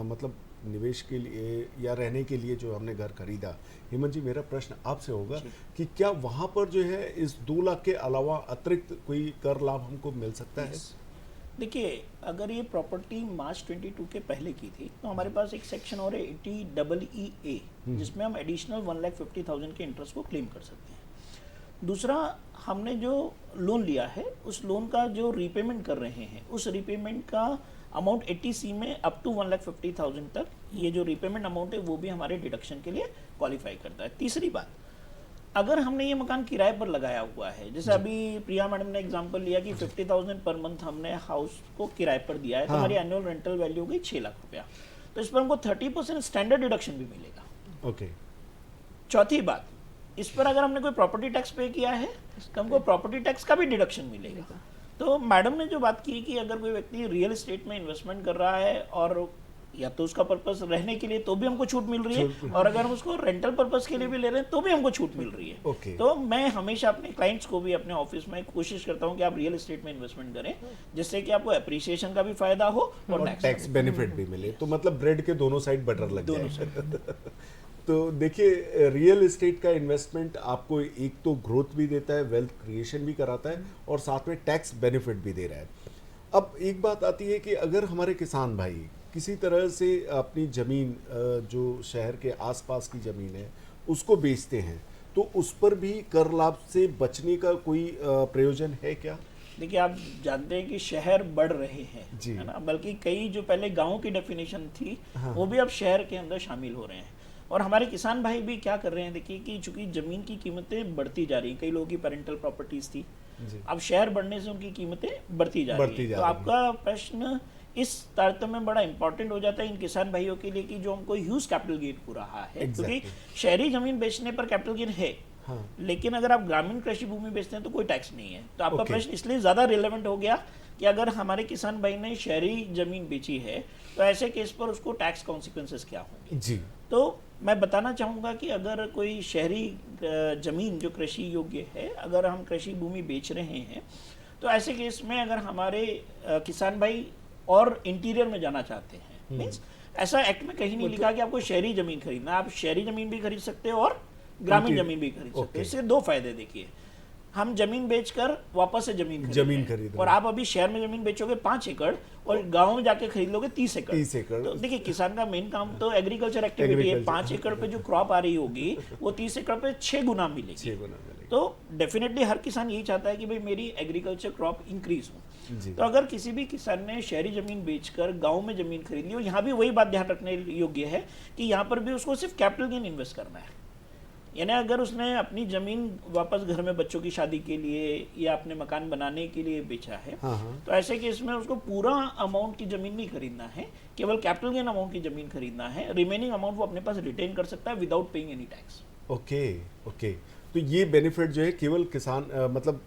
मतलब निवेश के लिए या रहने के लिए जो हमने घर खरीदा, हेमंत जी मेरा प्रश्न आपसे होगा कि क्या वहाँ पर जो है इस 2 लाख के अलावा अतिरिक्त कोई कर लाभ हमको मिल सकता है? देखिए, अगर ये प्रॉपर्टी मार्च 22 के पहले की थी तो हमारे पास एक सेक्शन और है 80EE जिसमें हम एडिशनल 1,50,000 के इंटरेस्ट को क्लेम कर सकते हैं। दूसरा, हमने जो लोन लिया है उस लोन का जो रीपेमेंट कर रहे हैं, उस रीपेमेंट का अमाउंट 80C में अप टू 1,50,000 तक ये जो रीपेमेंट अमाउंट है वो भी हमारे डिडक्शन के लिए क्वालिफाई करता है। तीसरी बात, अगर हमने ये मकान किराए पर लगाया हुआ है, जैसे अभी प्रिया मैडम ने एग्जांपल लिया कि 50,000 पर मंथ हमने हाउस को किराए पर दिया है, तो हमारी एनुअल रेंटल वैल्यू हो गई 6 लाख रुपया, तो इस पर हमको 30% स्टैंडर्ड डिडक्शन भी मिलेगा। ओके। चौथी बात, इस पर अगर हमने कोई प्रॉपर्टी टैक्स पे किया है तो हमको प्रॉपर्टी टैक्स का भी डिडक्शन मिलेगा। तो मैडम ने जो बात की कि अगर कोई व्यक्ति रियल एस्टेट में इन्वेस्टमेंट कर रहा है और या तो उसका पर्पस रहने के लिए तो भी हमको छूट मिल रही है, और अगर हम उसको रेंटल पर्पस के लिए भी ले रहे हैं तो भी हमको छूट मिल रही है। Okay. तो मैं हमेशा अपने क्लाइंट्स को भी अपने ऑफिस में कोशिश करता हूं कि आप रियल एस्टेट में इन्वेस्टमेंट करें, जिससे कि आपको एप्रिसिएशन का भी फायदा हो और टैक्स बेनिफिट भी मिले, तो मतलब ब्रेड के दोनों साइड बटर लग जाए। तो देखिए, रियल एस्टेट का इन्वेस्टमेंट आपको एक तो ग्रोथ भी देता है, वेल्थ क्रिएशन भी कराता है, और साथ में टैक्स बेनिफिट भी दे रहा है। अब एक बात आती है कि अगर हमारे किसान भाई किसी तरह से अपनी ज़मीन जो शहर के आसपास की ज़मीन है उसको बेचते हैं, तो उस पर भी कर लाभ से बचने का कोई प्रयोजन है क्या? देखिए, आप जानते हैं कि शहर बढ़ रहे हैं, जी, है ना, बल्कि कई जो पहले गांव की डेफिनेशन थी वो भी अब शहर के अंदर शामिल हो रहे हैं। और हमारे किसान भाई भी क्या कर रहे हैं, देखिए कि चूंकि जमीन की कीमतें बढ़ती जा रही, कई लोगों की पेरेंटल प्रॉपर्टीज थी, अब शहर बढ़ने से उनकी कीमतें बढ़ती जा रही है। तो आपका प्रश्न इस तारतम्य में बड़ा इंपॉर्टेंट हो जाता है इन किसान भाइयों के लिए कि जो हमको ह्यूज कैपिटल गेन हो रहा है, क्योंकि शहरी जमीन बेचने पर कैपिटल गेन है, लेकिन अगर आप ग्रामीण कृषि भूमि बेचते हैं तो कोई टैक्स नहीं है। तो आपका प्रश्न इसलिए ज्यादा रिलेवेंट हो गया कि अगर हमारे किसान भाई ने शहरी जमीन बेची है तो ऐसे केस पर उसको टैक्स कॉन्सिक्वेंसेस क्या होंगे जी। तो मैं बताना चाहूँगा कि अगर कोई शहरी जमीन जो कृषि योग्य है, अगर हम कृषि भूमि बेच रहे हैं, तो ऐसे केस में अगर हमारे किसान भाई और इंटीरियर में जाना चाहते हैं, मीन्स ऐसा एक्ट में कहीं नहीं लिखा कि आपको शहरी जमीन खरीदना, आप शहरी जमीन भी खरीद सकते हो और ग्रामीण जमीन भी खरीद सकते हो। इससे दो फायदे देखिए, हम जमीन बेचकर वापस से जमीन खरीद, और आप अभी शहर में जमीन बेचोगे 5 एकड़ और गांव में जाके खरीद लोगे 30 एकड़। तो देखिए, किसान का मेन काम तो एग्रीकल्चर एक्टिविटी है। 5 एकड़ पे जो क्रॉप आ रही होगी वो 30 एकड़ पे 6 गुना मिलेगी। तो डेफिनेटली हर किसान यही चाहता है कि भाई मेरी एग्रीकल्चर क्रॉप इंक्रीज हो। तो अगर किसी भी किसान ने शहरी जमीन बेचकर गांव में जमीन खरीद ली, और यहाँ भी वही बात ध्यान रखने योग्य है कि यहाँ पर भी उसको सिर्फ कैपिटल गेन इन्वेस्ट करना है, यानी अगर उसने अपनी जमीन वापस घर में बच्चों की शादी के लिए या अपने मकान बनाने के लिए बेचा है, तो ऐसे केस में उसको पूरा अमाउंट की जमीन नहीं खरीदना है, केवल कैपिटल गेन अमाउंट की जमीन खरीदना है। रिमेनिंग अमाउंट वो अपने पास रिटेन कर सकता है without paying any tax. Okay. तो ये बेनिफिट जो है केवल किसान मतलब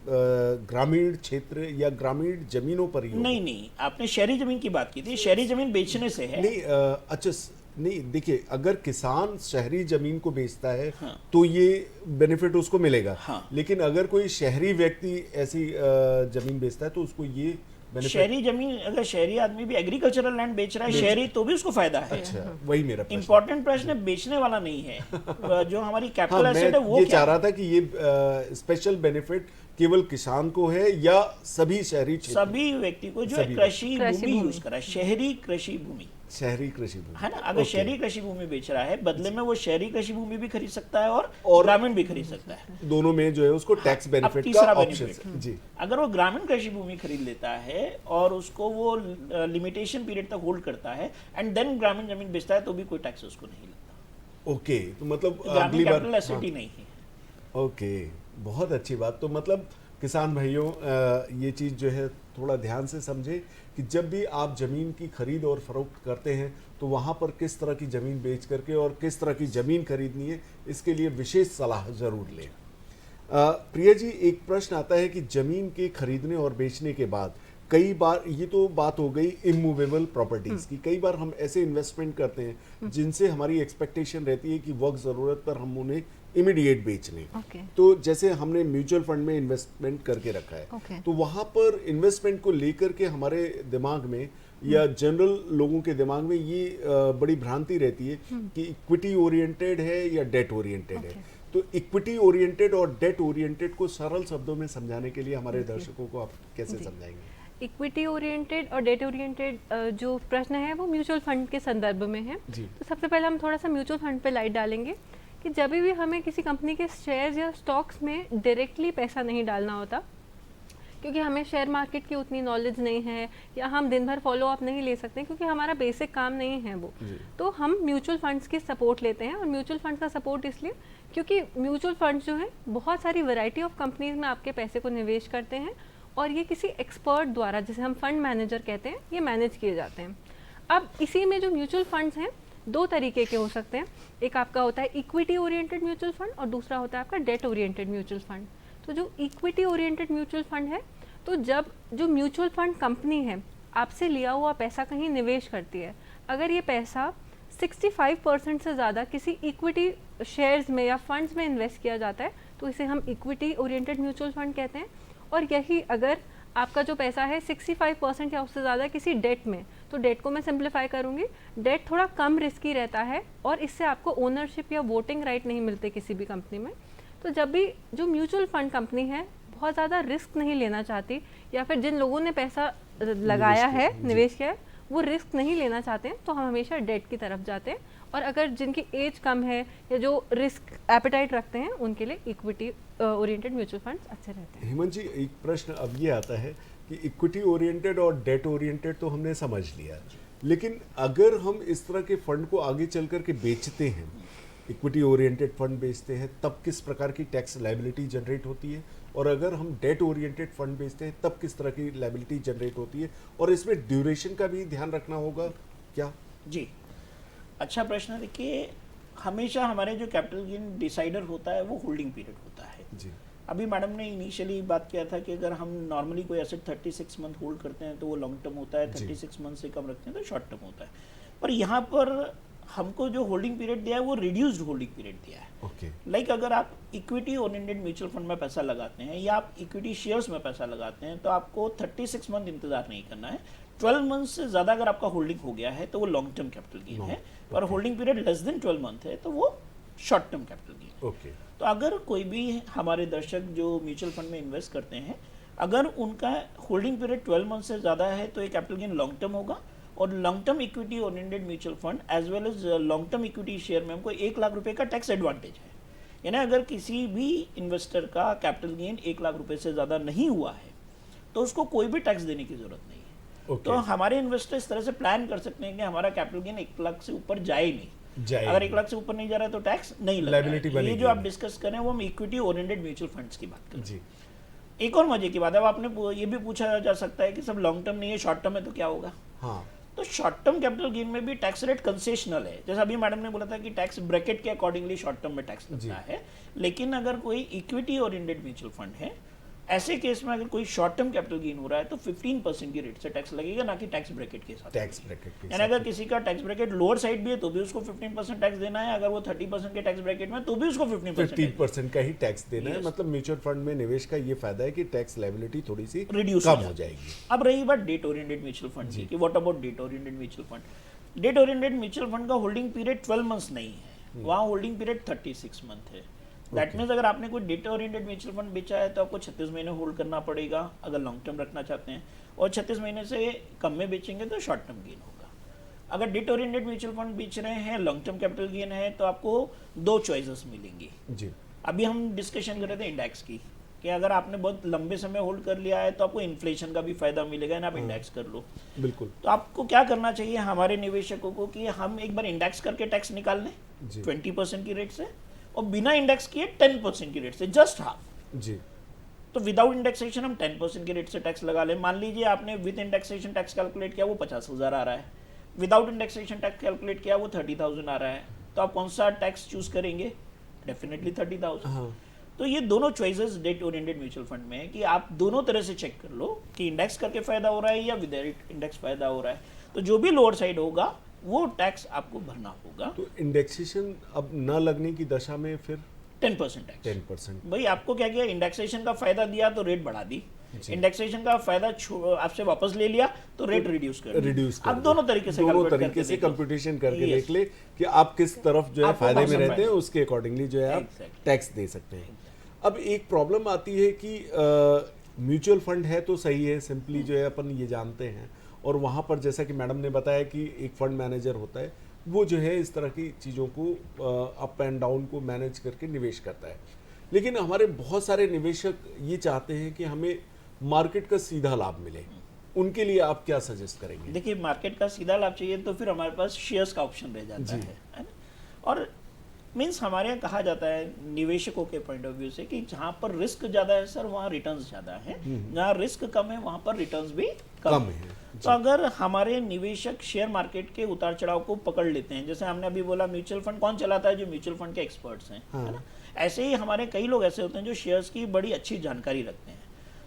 ग्रामीण क्षेत्र या ग्रामीण जमीनों पर ही नहीं, आपने शहरी जमीन की बात की थी, शहरी जमीन बेचने से है। नहीं, अच्छा, नहीं देखिए, अगर किसान शहरी जमीन को बेचता है तो ये बेनिफिट उसको मिलेगा। लेकिन अगर कोई शहरी व्यक्ति ऐसी जमीन बेचता है तो उसको ये बेनिफिट। शहरी जमीन, अगर शहरी आदमी भी एग्रीकल्चरल लैंड बेच रहा है शहरी, तो भी उसको फायदा है। अच्छा, वही मेरा प्रश्न। इंपॉर्टेंट प्रश्न है, बेचने वाला नहीं है। जो हमारी कैपिटल एसेट है वो ये क्या चाह रहा था कि ये स्पेशल बेनिफिट केवल किसान को है या सभी शहरी क्षेत्र, सभी व्यक्ति को जो कृषि भूमि यूज करा, शहरी कृषि भूमि, शहरी कृषि भूमि है ना। अगर शहरी कृषि भूमि बेच रहा है, बदले में वो शहरी कृषि भूमि भी खरीद सकता है और ग्रामीण भी खरीद सकता है। दोनों में जो है उसको टैक्स बेनिफिट का ऑप्शन है। जी, अगर वो ग्रामीण कृषि भूमि खरीद लेता है और उसको वो लिमिटेशन पीरियड तक होल्ड करता है एंड देन ग्रामीण जमीन बेचता है, तो भी कोई टैक्स उसको नहीं लगता। ओके, तो मतलब ग्रामीण कैपिटल एसेट ही नहीं है। ओके, बहुत अच्छी बात। तो मतलब किसान भाइयों, ये चीज़ जो है थोड़ा ध्यान से समझें कि जब भी आप ज़मीन की खरीद और फरोख्त करते हैं तो वहाँ पर किस तरह की ज़मीन बेच करके और किस तरह की ज़मीन खरीदनी है, इसके लिए विशेष सलाह ज़रूर लें। प्रिया जी, एक प्रश्न आता है कि ज़मीन के खरीदने और बेचने के बाद कई बार, ये तो बात हो गई इमूवेबल प्रॉपर्टीज़ की, कई बार हम ऐसे इन्वेस्टमेंट करते हैं जिनसे हमारी एक्सपेक्टेशन रहती है कि वक्त ज़रूरत पर हम उन्हें इमीडिएट बेच लें। तो जैसे हमने म्यूचुअल फंड में इन्वेस्टमेंट करके रखा है, तो वहाँ पर इन्वेस्टमेंट को लेकर के हमारे दिमाग में या जनरल लोगों के दिमाग में ये बड़ी भ्रांति रहती है कि इक्विटी ओरिएंटेड है या डेट ओरिएंटेड है। तो इक्विटी ओरिएंटेड और डेट ओरिएंटेड को सरल शब्दों में समझाने के लिए हमारे दर्शकों को आप कैसे समझाएंगे? इक्विटी ओरिएंटेड और डेट ओरिएंटेड जो प्रश्न है वो म्यूचुअल फंड के संदर्भ में है। तो सबसे पहले हम थोड़ा सा म्यूचुअल फंड पे लाइट डालेंगे कि जब भी हमें किसी कंपनी के शेयर्स या स्टॉक्स में डायरेक्टली पैसा नहीं डालना होता, क्योंकि हमें शेयर मार्केट की उतनी नॉलेज नहीं है या हम दिन भर फॉलो अप नहीं ले सकते क्योंकि हमारा बेसिक काम नहीं है वो, तो हम म्यूचुअल फंड्स की सपोर्ट लेते हैं। और म्यूचुअल फंड्स का सपोर्ट इसलिए क्योंकि म्यूचुअल फंड्स जो है बहुत सारी वैरायटी ऑफ कंपनीज में आपके पैसे को निवेश करते हैं और ये किसी एक्सपर्ट द्वारा, जिसे हम फंड मैनेजर कहते हैं, ये मैनेज किए जाते हैं। अब इसी में जो म्यूचुअल फंड्स हैं दो तरीके के हो सकते हैं, एक आपका होता है इक्विटी ओरिएंटेड म्यूचुअल फंड और दूसरा होता है आपका डेट ओरिएंटेड म्यूचुअल फंड। तो जो इक्विटी ओरिएंटेड म्यूचुअल फंड है, तो जब जो म्यूचुअल फंड कंपनी है आपसे लिया हुआ पैसा कहीं निवेश करती है, अगर ये पैसा 65% से ज़्यादा किसी इक्विटी शेयर्स में या फंड्स में इन्वेस्ट किया जाता है तो इसे हम इक्विटी ओरिएंटेड म्यूचुअल फंड कहते हैं। और यही अगर आपका जो पैसा है 65% या उससे ज़्यादा किसी डेट में, तो डेट को मैं सिंप्लीफाई करूँगी, डेट थोड़ा कम रिस्की रहता है और इससे आपको ओनरशिप या वोटिंग राइट नहीं मिलते किसी भी कंपनी में। तो जब भी जो म्यूचुअल फंड कंपनी है बहुत ज़्यादा रिस्क नहीं लेना चाहती या फिर जिन लोगों ने पैसा लगाया है, निवेश किया है, वो रिस्क नहीं लेना चाहते हैं, तो हम हमेशा डेट की तरफ जाते हैं। और अगर जिनकी एज कम है या जो रिस्क एपेटाइट रखते हैं उनके लिए इक्विटी ओरिएंटेड म्यूचुअल फंड्स अच्छे रहते हैं। हेमंत जी, एक प्रश्न अब ये आता है कि इक्विटी ओरिएंटेड और डेट ओरिएंटेड तो हमने समझ लिया, लेकिन अगर हम इस तरह के फंड को आगे चल कर के बेचते हैं, इक्विटी ओरिएंटेड फंड बेचते हैं, तब किस प्रकार की टैक्स लायबिलिटी जनरेट होती है? और अगर हम डेट ओरिएंटेड फंड बेचते हैं तब किस तरह की लायबिलिटी जनरेट होती है? और इसमें ड्यूरेशन का भी ध्यान रखना होगा क्या? जी, अच्छा प्रश्न। देखिए, हमेशा हमारे जो कैपिटल गेन डिसाइडर होता है वो होल्डिंग पीरियड होता है। जी, अभी मैडम ने इनिशियली बात किया था कि अगर हम नॉर्मली कोई एसेट 36 मंथ होल्ड करते हैं तो वो लॉन्ग टर्म होता है, 36 मंथ से कम रखते हैं तो शॉर्ट टर्म होता है। पर यहाँ पर हमको जो होल्डिंग पीरियड दिया है वो रिड्यूस्ड होल्डिंग पीरियड दिया है। लाइक अगर आप इक्विटी ओरिएंटेड म्यूचुअल फंड में पैसा लगाते हैं या आप इक्विटी शेयर्स में पैसा लगाते हैं तो आपको 36 मंथ इंतजार नहीं करना है। 12 मंथ से ज़्यादा अगर आपका होल्डिंग हो गया है तो वो लॉन्ग टर्म कैपिटल गेन है, और holding period less than 12 month है तो वो शॉर्ट टर्म कैपिटल गेन। तो अगर कोई भी हमारे दर्शक जो म्यूचुअल फंड में इन्वेस्ट करते हैं, अगर उनका होल्डिंग पीरियड 12 मंथ से ज़्यादा है तो ये कैपिटल गेन लॉन्ग टर्म होगा। और long term equity oriented mutual fund as well as long term equity share में हमको 1 लाख रुपए का टैक्स एडवांटेज है। यानी अगर किसी भी इन्वेस्टर का कैपिटल गेन 1 लाख रुपए से ज़्यादा नहीं हुआ है तो उसको कोई भी टैक्स देने की जरूरत नहीं है। तो हमारे इन्वेस्टर इस तरह से प्लान कर सकते हैं कि हमारा कैपिटल गेन 1 लाख से ऊपर जाए नहीं। अगर 1 लाख से ऊपर नहीं जा रहा है तो टैक्स नहीं लगेगा। ये जो आप डिस्कस कर रहे हैं वो हम इक्विटी ओरिएंटेड म्यूचुअल फंड्स की बात कर रहे हैं। एक और मजे की बात है, आपने ये भी पूछा जा सकता है कि सब लॉन्ग टर्म नहीं है, शॉर्ट टर्म है तो क्या होगा? हाँ, तो शॉर्ट टर्म कैपिटल गेन में भी टैक्स रेट कंसेशनल है। जैसा अभी मैडम ने बोला था कि टैक्स ब्रैकेट के अकॉर्डिंगली शॉर्ट टर्म में टैक्स लगता है, लेकिन अगर कोई इक्विटी ओरिएंटेड म्यूचुअल फंड है ऐसे केस में अगर कोई शॉर्ट टर्म कैपिटल गेन हो रहा है तो 15% की रेट से टैक्स लगेगा, ना कि टैक्स ब्रैकेट के साथ। टैक्स ब्रैकेट के यानी अगर किसी का टैक्स ब्रैकेट लोअर साइड भी है तो भी उसको 15% टैक्स देना है, अगर वो 30% के टैक्स ब्रैकेट में तो भी उसको 15% का ही टैक्स देना है। मतलब म्यूचुअल फंड में निवेश का ये फायदा है कि टैक्स लायबिलिटी थोड़ी सी रिड्यूस कम हो जाएगी। अब रही बात डेट ओरिएंटेड म्यूचुअल फंड की, कि what about date oriented mutual fund. Date oriented mutual fund का होल्डिंग पीरियड 12 मंथ्स नहीं है, वहाँ होल्डिंग पीरियड 36 मंथ है। दैट मीन्स अगर आपने कोई डेटा ओरिएंटेड म्यूचुअल फंड बेचा है तो आपको 36 महीने होल्ड करना पड़ेगा अगर लॉन्ग टर्म रखना चाहते हैं, और 36 महीने से कम में बेचेंगे तो शॉर्ट टर्म गेन होगा। अगर डेटा ओरिएंटेड म्यूचुअल फंड बेच रहे हैं, लॉन्ग टर्म कैपिटल गेन है, तो आपको 2 चॉइसेस मिलेंगी जी। अभी हम डिस्कशन कर रहे थे इंडेक्स की, कि अगर आपने बहुत लंबे समय होल्ड कर लिया है तो आपको इन्फ्लेशन का भी फायदा मिलेगा ना, आप इंडेक्स कर लो। बिल्कुल। तो आपको क्या करना चाहिए हमारे निवेशकों को, कि हम एक बार इंडेक्स करके टैक्स निकाल लें 20% की रेट से, और बिना इंडेक्स किए 10% की रेट से, जस्ट हाफ जी। तो विदाउट इंडेक्सेशन हम 10% की रेट से टैक्स लगा लें। मान लीजिए आपने विद इंडेक्सेशन टैक्स कैलकुलेट किया वो 50,000 आ रहा है, विदाउट इंडेक्सेशन टैक्स कैलकुलेट किया वो 30,000 आ रहा है, तो आप कौन सा टैक्स चूज करेंगे? डेफिनेटली 30,000। तो ये दोनों choices date oriented mutual fund में है कि आप दोनों तरह से चेक कर लो कि इंडेक्स करके फायदा हो रहा है या विदाउट इंडेक्स फायदा हो रहा है। तो जो भी लोअर साइड होगा वो टैक्स आपको भरना होगा। तो इंडेक्सेशन अब न लगने की दशा में फिर 10% टैक्स। 10%। भाई आपको क्या किया, इंडेक्सेशन का फायदा दिया तो रेट बढ़ा दी, इंडेक्सेशन का फायदा आपसे वापस ले लिया तो रेट रिड्यूस कर अब दोनों तरीके से कंप्यूटेशन करके देख ले कि आप किस तरफ जो है फायदे में रहते हैं, उसके अकॉर्डिंगली जो है आप टैक्स दे सकते हैं। अब एक प्रॉब्लम आती है कि म्यूचुअल फंड है तो सही है, सिंपली जो है अपन ये जानते हैं, और वहाँ पर जैसा कि मैडम ने बताया कि एक फंड मैनेजर होता है, वो जो है इस तरह की चीज़ों को अप एंड डाउन को मैनेज करके निवेश करता है। लेकिन हमारे बहुत सारे निवेशक ये चाहते हैं कि हमें मार्केट का सीधा लाभ मिले, उनके लिए आप क्या सजेस्ट करेंगे? देखिए, मार्केट का सीधा लाभ चाहिए तो फिर हमारे पास शेयर्स का ऑप्शन रह जाता है ना? और मीन्स हमारे यहाँ कहा जाता है निवेशकों के पॉइंट ऑफ व्यू से कि जहाँ पर रिस्क ज़्यादा है सर, वहाँ रिटर्न्स ज़्यादा है, जहाँ रिस्क कम है वहाँ पर रिटर्न्स भी कम है। तो अगर हमारे निवेशक शेयर मार्केट के उतार चढ़ाव को पकड़ लेते हैं, जैसे हमने अभी बोला म्यूचुअल फंड कौन चलाता है, जो म्यूचुअल फंड के एक्सपर्ट्स हैं, है ना? ऐसे ही हमारे कई लोग ऐसे होते हैं जो शेयर्स की बड़ी अच्छी जानकारी रखते हैं।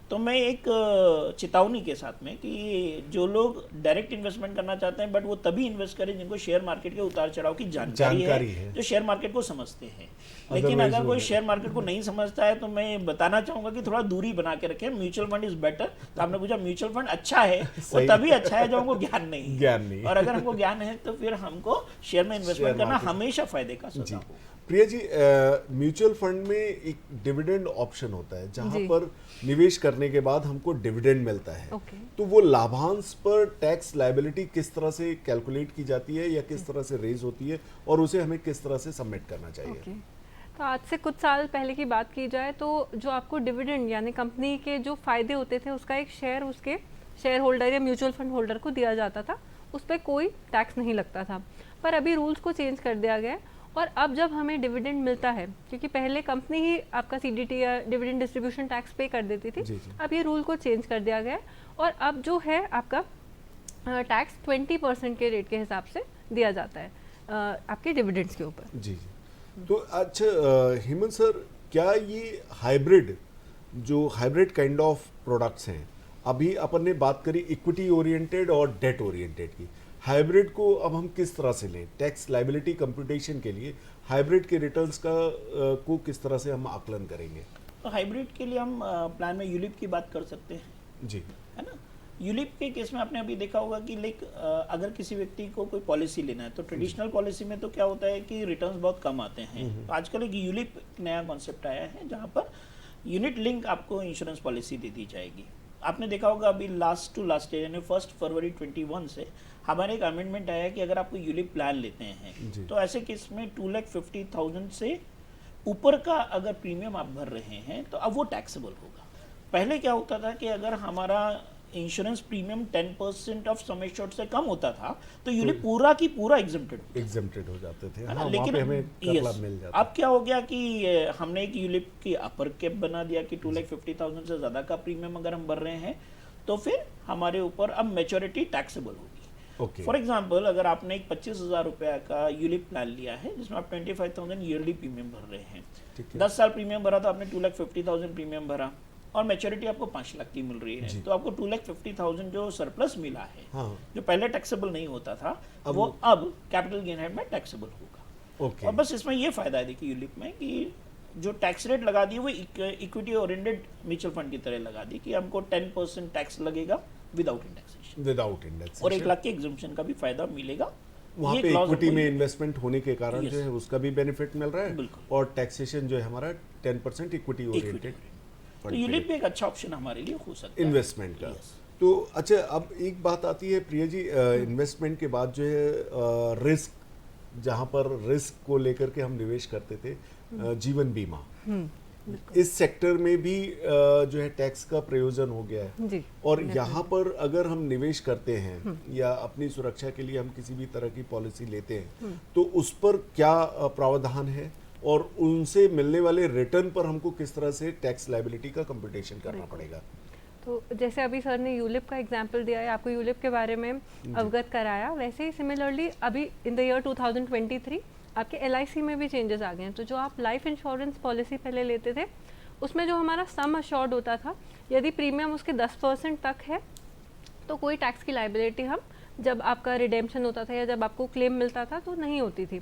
तो मैं एक चेतावनी के साथ में कि जो लोग डायरेक्ट इन्वेस्टमेंट करना चाहते हैं, बट वो तभी इन्वेस्ट करें जिनको शेयर मार्केट के उतार चढ़ाव की जानकारी है, जो शेयर मार्केट को समझते हैं। लेकिन अगर कोई शेयर मार्केट को नहीं समझता है तो मैं बताना चाहूंगा कि थोड़ा दूरी बना के रखें। Mutual fund is better. तो आपने पूछा म्यूचुअल फंड अच्छा है, वो तभी अच्छा है जब हमको ज्ञान नहीं। और अगर हमको ज्ञान है तो फिर हमको शेयर में इन्वेस्टमेंट करना हमेशा फायदे का सौदा हो। प्रिया जी, म्यूचुअल फंड में एक डिविडेंड ऑप्शन होता है जहां पर निवेश करने के बाद हमको डिविडेंड मिलता है। तो वो लाभांश पर टैक्स लायबिलिटी किस तरह से कैलकुलेट की जाती है या किस तरह से रेज होती है, और उसे हमें किस तरह से सबमिट करना चाहिए? तो आज से कुछ साल पहले की बात की जाए तो जो आपको डिविडेंड यानी कंपनी के जो फायदे होते थे उसका एक शेयर उसके शेयर होल्डर या म्यूचुअल फंड होल्डर को दिया जाता था, उस पर कोई टैक्स नहीं लगता था। पर अभी रूल्स को चेंज कर दिया गया, और अब जब हमें डिविडेंड मिलता है, क्योंकि पहले कंपनी ही आपका सीडीटी या डिविडेंड डिस्ट्रीब्यूशन टैक्स पे कर देती थी, अब ये रूल को चेंज कर दिया गया और अब जो है आपका टैक्स 20% के रेट के हिसाब से दिया जाता है आपके डिविडेंड्स के ऊपर। जी। तो अच्छा हेमंत सर, क्या ये हाइब्रिड काइंड ऑफ प्रोडक्ट्स हैं? अभी अपन ने बात करी इक्विटी ओरिएंटेड और डेट ओरिएंटेड की, हाइब्रिड को अब हम किस तरह से लें? टैक्स लायबिलिटी कंप्यूटेशन के लिए हाइब्रिड के रिटर्न्स को किस तरह से हम आकलन करेंगे? तो हाइब्रिड के लिए हम प्लान में यूलिप की बात कर सकते हैं जी, है ना? यूलिप के केस में आपने अभी देखा होगा कि अगर किसी व्यक्ति को कोई पॉलिसी लेना है तो ट्रेडिशनल पॉलिसी में तो क्या होता है कि रिटर्न्स बहुत कम आते हैं। तो आजकल एक यूलिप नया कॉन्सेप्ट आया है जहाँ पर यूनिट लिंक आपको इंश्योरेंस पॉलिसी दे दी जाएगी। आपने देखा होगा अभी लास्ट ईयर यानी 1 फरवरी 2021 से हमारे एक अमेंडमेंट आया है कि अगर आप कोई यूलिप प्लान लेते हैं तो ऐसे केस में 2,50,000 से ऊपर का अगर प्रीमियम आप भर रहे हैं तो अब वो टैक्सेबल होगा। पहले क्या होता था कि अगर हमारा insurance premium 10% of sum assured से कम होता था तो यूलिप पूरा की पूरा एग्जेम्प्टेड हो जाते थे। हाँ, लेकिन हमें कर लाभ मिल जाता। अब क्या हो गया कि हमने एक यूलिप की अपर कैप बना दिया कि 2,50,000 से ज़्यादा का प्रीमियम अगर हम भर रहे हैं तो फिर हमारे ऊपर अब मैच्योरिटी टैक्सेबल होगी। फॉर एग्जाम्पल, अगर आपने एक 25,000 रुपया का यूलिप प्लान लिया है जिसमें आप 25,000 ईयरली प्रीमियम भर रहे हैं, 10 साल प्रीमियम भरा तो आपने 2,50,000 प्रीमियम भरा, और मैच्योरिटी आपको 5 लाख की मिल रही है, तो आपको 2,50,000 जो सरप्लस मिला है, हाँ। जो पहले टैक्सेबल नहीं होता था, वो अब कैपिटल गेन हेड में टैक्सेबल होगा। और बस इसमें ये फायदा है देखिए यूलिप में कि जो टैक्स रेट लगा दी वो इक्विटी ओरिएंटेड म्यूचुअल फंड की तरह लगा दी कि हमको 10% टैक्स लगेगा विदाउट इंडेक्सेशन, और 1 लाख के एग्जम्पशन का भी फायदा मिलेगा। वहाँ पे इक्विटी में इन्वेस्टमेंट होने के कारण जो है उसका भी बेनिफिट मिल रहा है, और टैक्सेशन जो है हमारा 10% इक्विटी ओरिएंटेड, तो यूलिप भी एक अच्छा ऑप्शन हमारे लिए हो सकता है इन्वेस्टमेंट का। तो अच्छा, अब एक बात आती है प्रिया जी, इन्वेस्टमेंट के बाद जो है रिस्क, जहाँ पर रिस्क को लेकर के हम निवेश करते थे, जीवन बीमा, इस सेक्टर में भी जो है टैक्स का प्रयोजन हो गया है जी, और यहाँ पर अगर हम निवेश करते हैं या अपनी सुरक्षा के लिए हम किसी भी तरह की पॉलिसी लेते हैं, तो उस पर क्या प्रावधान है और उनसे मिलने वाले रिटर्न पर हमको किस तरह से टैक्स लायबिलिटी का कंप्यूटेशन करना पड़ेगा? तो जैसे अभी सर ने यूलिप का एग्जांपल दिया है, आपको यूलिप के बारे में अवगत कराया, वैसे ही सिमिलरली अभी इन द ईयर 2023 आपके LIC में भी चेंजेस आ गए हैं। तो जो आप लाइफ इंश्योरेंस पॉलिसी पहले लेते थे, उसमें जो हमारा सम अश्योर्ड होता था, यदि प्रीमियम उसके 10% तक है तो कोई टैक्स की लायबिलिटी हम जब आपका रिडेम्पशन होता था या जब आपको क्लेम मिलता था तो नहीं होती थी।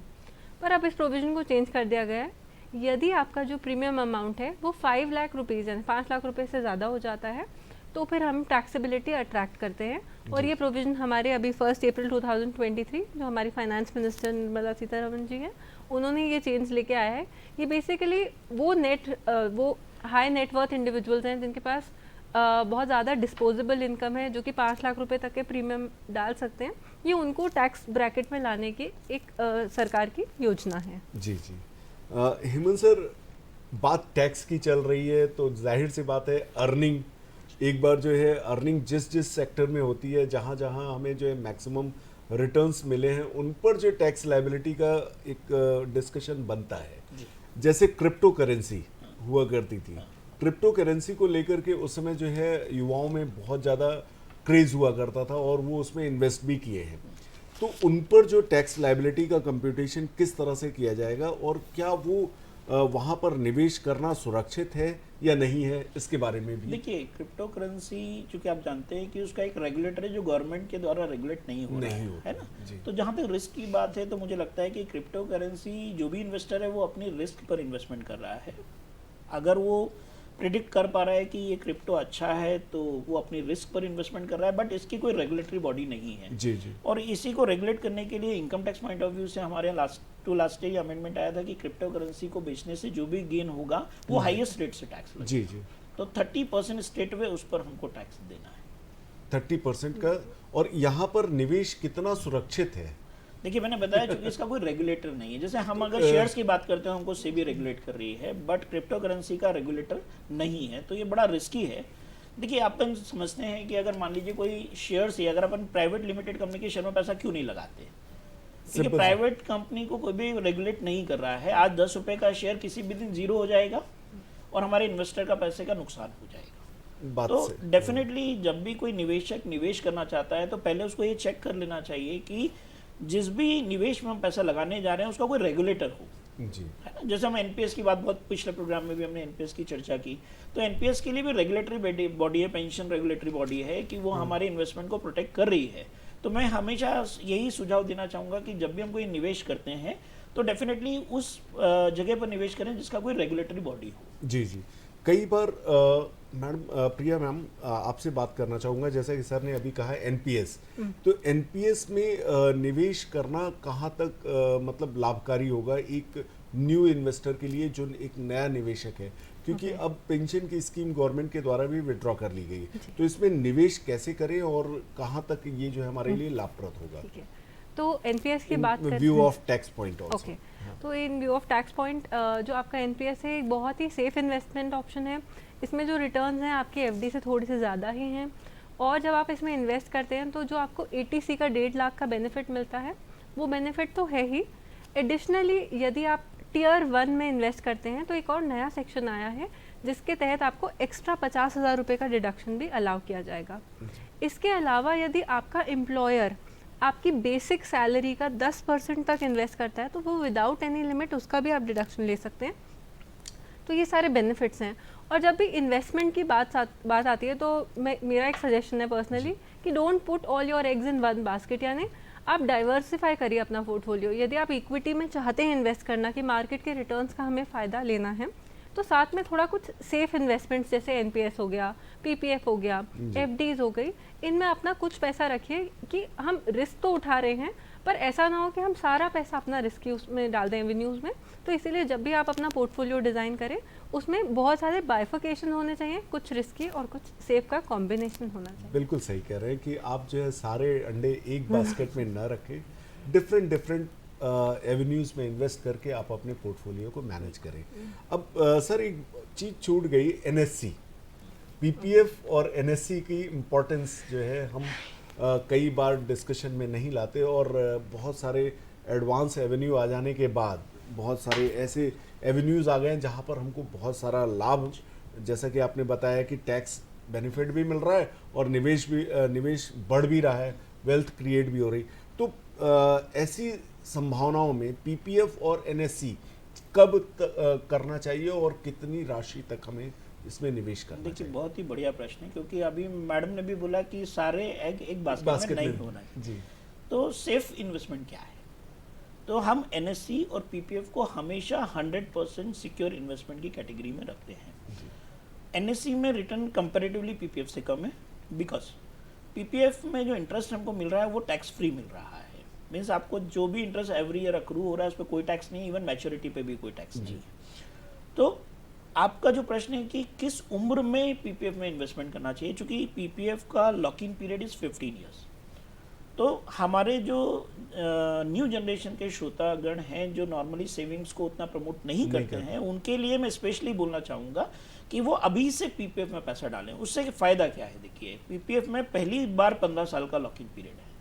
पर अब इस प्रोविज़न को चेंज कर दिया गया है, यदि आपका जो प्रीमियम अमाउंट है वो 5 लाख रुपीज़ यानी 5 लाख रुपये से ज़्यादा हो जाता है, तो फिर हम टैक्सेबिलिटी अट्रैक्ट करते हैं। और ये प्रोविज़न हमारे अभी 1 अप्रैल 2023 जो हमारी फाइनेंस मिनिस्टर निर्मला सीतारमण जी हैं, उन्होंने ये चेंज लेके आया है। ये बेसिकली वो हाई नेटवर्थ इंडिविजुअल्स हैं जिनके पास बहुत ज़्यादा डिस्पोजेबल इनकम है, जो कि 5 लाख रुपए तक के प्रीमियम डाल सकते हैं। ये उनको टैक्स ब्रैकेट में लाने की एक सरकार की योजना है। जी जी, हेमंत सर, बात टैक्स की चल रही है तो जाहिर सी बात है अर्निंग, एक बार जो है अर्निंग जिस जिस सेक्टर में होती है, जहाँ जहाँ हमें जो है मैक्सिमम रिटर्न्स मिले हैं, उन पर जो टैक्स लायबिलिटी का एक डिस्कशन बनता है। जैसे क्रिप्टो करेंसी हुआ करती थी, क्रिप्टो करेंसी को लेकर के उस समय जो है युवाओं में बहुत ज़्यादा क्रेज हुआ करता था और वो उसमें इन्वेस्ट भी किए हैं। तो उन पर जो टैक्स लायबिलिटी का कंप्यूटेशन किस तरह से किया जाएगा और क्या वो वहाँ पर निवेश करना सुरक्षित है या नहीं है, इसके बारे में भी देखिए। क्रिप्टो करेंसी चूंकि आप जानते हैं कि उसका एक रेगुलेटर है जो गवर्नमेंट के द्वारा रेगुलेट नहीं हो रहा है ना, तो जहाँ तक रिस्क की बात है तो मुझे लगता है कि क्रिप्टो करेंसी जो भी इन्वेस्टर है वो अपनी रिस्क पर इन्वेस्टमेंट कर रहा है। अगर वो प्रिडिक्ट कर पा रहा है कि ये क्रिप्टो अच्छा है तो वो अपनी रिस्क पर इन्वेस्टमेंट कर रहा है, बट इसकी कोई रेगुलेटरी बॉडी नहीं है। जी जी। और इसी को रेगुलेट करने के लिए income tax point of view से हमारे लास्ट ईयर अमेंडमेंट आया था कि क्रिप्टो करेंसी को बेचने से जो भी गेन होगा वो हाईएस्ट रेट से टैक्स लगेगा। जी जी। तो 30% स्टेट वे उस पर हमको टैक्स देना है, 30% का। और यहाँ पर निवेश कितना सुरक्षित है? देखिए मैंने बताया चूंकि इसका कोई रेगुलेटर नहीं है। जैसे हम अगर शेयर्स की बात करते हैं हमको सेबी रेगुलेट कर रही है, बट क्रिप्टो करेंसी का रेगुलेटर नहीं है, तो ये बड़ा रिस्की है। देखिए अपन समझते हैं कि अगर मान लीजिए कोई शेयर्स है, अगर अपन प्राइवेट लिमिटेड कंपनी के शेयर में पैसा क्यों नहीं लगाते, क्योंकि प्राइवेट कंपनी को कोई भी रेगुलेट नहीं कर रहा है। आज 10 रुपए का शेयर किसी भी दिन 0 हो जाएगा और हमारे इन्वेस्टर का पैसे का नुकसान हो जाएगा। तो डेफिनेटली जब भी कोई निवेशक निवेश करना चाहता है तो पहले उसको ये चेक कर लेना चाहिए कि जिस भी निवेश में हम पैसा लगाने जा रहे हैं उसका कोई रेगुलेटर हो जी, है ना। जैसे हम एनपीएस की बात, बहुत पिछले प्रोग्राम में भी हमने एनपीएस की चर्चा की, तो एनपीएस के लिए भी रेगुलेटरी बॉडी है, पेंशन रेगुलेटरी बॉडी है कि वो हमारे इन्वेस्टमेंट को प्रोटेक्ट कर रही है। तो मैं हमेशा यही सुझाव देना चाहूँगा कि जब भी हम कोई निवेश करते हैं तो डेफिनेटली उस जगह पर निवेश करें जिसका कोई रेगुलेटरी बॉडी हो। जी जी। कई बार मैडम, प्रिया मैम, आपसे बात करना चाहूँगा, जैसा कि सर ने अभी कहा एनपीएस, तो एनपीएस में निवेश करना कहाँ तक मतलब लाभकारी होगा एक न्यू इन्वेस्टर के लिए जो एक नया निवेशक है, क्योंकि अब पेंशन की स्कीम गवर्नमेंट के द्वारा भी विड्रॉ कर ली गई, तो इसमें निवेश कैसे करें और कहाँ तक ये जो है हमारे लिए लाभप्रद होगा? तो एनपीएस की बात करते हैं, view of tax point also. Okay, तो in view of tax point जो आपका एनपीएस है एक बहुत ही सेफ इन्वेस्टमेंट ऑप्शन है। इसमें जो रिटर्न्स हैं आपकी एफडी से थोड़ी से ज़्यादा ही हैं, और जब आप इसमें इन्वेस्ट करते हैं तो जो आपको एटीसी का 1.5 लाख का बेनिफिट मिलता है वो बेनिफिट तो है ही, एडिशनली यदि आप टियर 1 में इन्वेस्ट करते हैं तो एक और नया सेक्शन आया है जिसके तहत आपको एक्स्ट्रा 50,000 रुपये का डिडक्शन भी अलाउ किया जाएगा। इसके अलावा यदि आपका एम्प्लॉयर आपकी बेसिक सैलरी का 10% तक इन्वेस्ट करता है तो वो विदाउट एनी लिमिट उसका भी आप डिडक्शन ले सकते हैं। तो ये सारे बेनिफिट्स हैं। और जब भी इन्वेस्टमेंट की बात आती है तो मेरा एक सजेशन है पर्सनली कि don't put all your eggs in one basket, यानी आप डाइवर्सिफाई करिए अपना पोर्टफोलियो। यदि आप इक्विटी में चाहते हैं इन्वेस्ट करना कि मार्केट के रिटर्न्स का हमें फ़ायदा लेना है, तो साथ में थोड़ा कुछ सेफ इन्वेस्टमेंट्स जैसे एनपीएस हो गया, पीपीएफ हो गया, एफडीज हो गई, इनमें अपना कुछ पैसा रखिए कि हम रिस्क तो उठा रहे हैं पर ऐसा ना हो कि हम सारा पैसा अपना रिस्क उसमें डाल दें एवेन्यूज़ में। तो इसीलिए जब भी आप अपना पोर्टफोलियो डिज़ाइन करें उसमें बहुत सारे बाइफिकेशन होने चाहिए, कुछ रिस्की और कुछ सेफ का कॉम्बिनेशन होना चाहिए। बिल्कुल सही कह रहे हैं कि आप जो है सारे अंडे एक बास्केट में न रखें, डिफरेंट एवेन्यूज़ में इन्वेस्ट करके आप अपने पोर्टफोलियो को मैनेज करें। अब सर एक चीज़ छूट गई, एनएससी, पीपीएफ और एनएससी की इम्पोर्टेंस जो है हम कई बार डिस्कशन में नहीं लाते, और बहुत सारे एडवांस एवेन्यू आ जाने के बाद बहुत सारे ऐसे एवेन्यूज़ आ गए हैं जहाँ पर हमको बहुत सारा लाभ, जैसा कि आपने बताया कि टैक्स बेनिफिट भी मिल रहा है और निवेश बढ़ भी रहा है, वेल्थ क्रिएट भी हो रही। तो ऐसी संभावनाओं में पीपीएफ और एनएससी कब करना चाहिए और कितनी राशि तक हमें इसमें निवेश करना चाहिए? देखिए बहुत ही बढ़िया प्रश्न है, क्योंकि अभी मैडम ने भी बोला कि सारे एग एक बास्केट में नहीं होना है जी। तो सेफ इन्वेस्टमेंट क्या है? तो हम एनएससी और पीपीएफ को हमेशा 100% सिक्योर इन्वेस्टमेंट की कैटेगरी में रखते हैं। एनएससी में रिटर्न कंपैरेटिवली पीपीएफ से कम है, बिकॉज पीपीएफ में जो इंटरेस्ट हमको मिल रहा है वो टैक्स फ्री मिल रहा है। मीन्स आपको जो भी इंटरेस्ट एवरी ईयर अक्रू हो रहा है उस पर कोई टैक्स नहीं, इवन मैच्योरिटी पे भी कोई टैक्स नहीं है। तो आपका जो प्रश्न है कि किस उम्र में पीपीएफ में इन्वेस्टमेंट करना चाहिए, चूंकि पीपीएफ का lock in period is 15 years. तो हमारे जो न्यू जनरेशन के श्रोतागण हैं जो नॉर्मली सेविंग्स को उतना प्रमोट नहीं करते हैं, उनके लिए मैं स्पेशली बोलना चाहूँगा कि वो अभी से पीपीएफ में पैसा डालें। उससे फ़ायदा क्या है? देखिए पीपीएफ में पहली बार 15 साल का लॉक इन पीरियड है,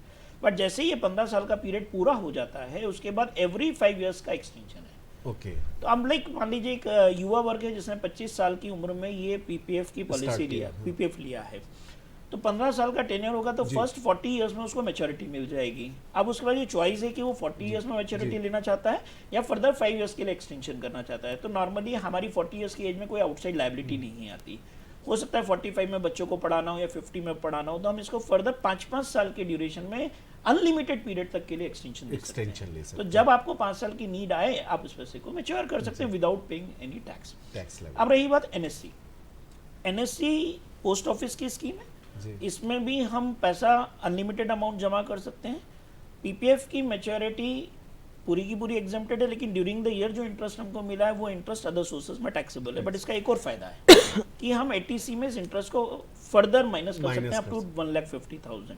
बट जैसे ही ये 15 साल का पीरियड पूरा हो जाता है उसके बाद एवरी 5 ईयर्स का एक्सटेंशन है। ओके। तो हम लाइक मान लीजिए एक युवा वर्ग है जिसने 25 साल की उम्र में ये पीपीएफ की पॉलिसी लिया, पीपीएफ लिया है, तो 15 साल का टेन्योर होगा तो फर्स्ट 40 इयर्स में उसको मैच्योरिटी मिल जाएगी। अब उसके बाद ये चॉइस है कि वो 40 इयर्स में मैच्योरिटी लेना चाहता है या फर्दर 5 इयर्स के लिए एक्सटेंशन करना चाहता है। तो नॉर्मली हमारी 40 इयर्स की एज में कोई आउटसाइड लायबिलिटी नहीं आती। हो सकता है 45 में बच्चों को पढ़ाना हो या 50 में पढ़ाना हो, तो हम इसको फर्दर 5-5 साल के ड्यूरेशन में अनलिमिटेड पीरियड तक के लिए एक्सटेंशन ले सकते हैं। तो जब आपको 5 साल की नीड आए आप उस पैसे को मैच्योर कर सकते हैं विदाउट पेइंग एनी टैक्स। अब रही बात एनएससी, एनएससी पोस्ट ऑफिस की स्कीम है, इसमें भी हम पैसा अनलिमिटेड अमाउंट जमा कर सकते हैं। पीपीएफ की मैच्योरिटी पूरी की पूरी एग्जेम्प्टेड है, लेकिन ड्यूरिंग द ईयर जो इंटरेस्ट हमको मिला है वो इंटरेस्ट अदर सोर्सेज में टैक्सेबल है। बट इसका एक और फायदा है कि हम एटीसी में इस इंटरेस्ट को फर्दर माइनस कर सकते हैं अप टू 1,50,000।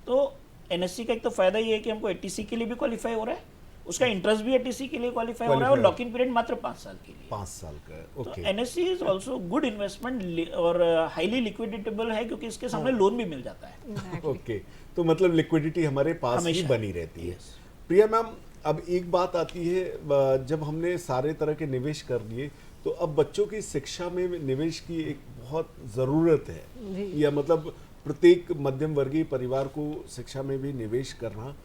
तो एनएससी का एक तो फायदा ये है कि हमको एटीसी के लिए भी क्वालिफाई हो रहा है, उसका इंटरेस्ट भी एटीसी के लिए क्वालिफाई हो रहा है, और लॉक इन पीरियड मात्र 5 साल के लिए। 5 साल का। ओके। तो NSC is also good investment और हाईली लिक्विडेटेबल है, क्योंकि इसके सामने लोन भी मिल जाता है। ओके, तो मतलब लिक्विडिटी हमारे पास ही बनी रहती है। प्रिया मैम, अब एक बात आती है, जब हमने सारे तरह के निवेश कर लिए तो अब बच्चों की शिक्षा में निवेश की एक बहुत ज़रूरत है, या मतलब प्रत्येक मध्यम वर्गीय परिवार को शिक्षा में भी निवेश करना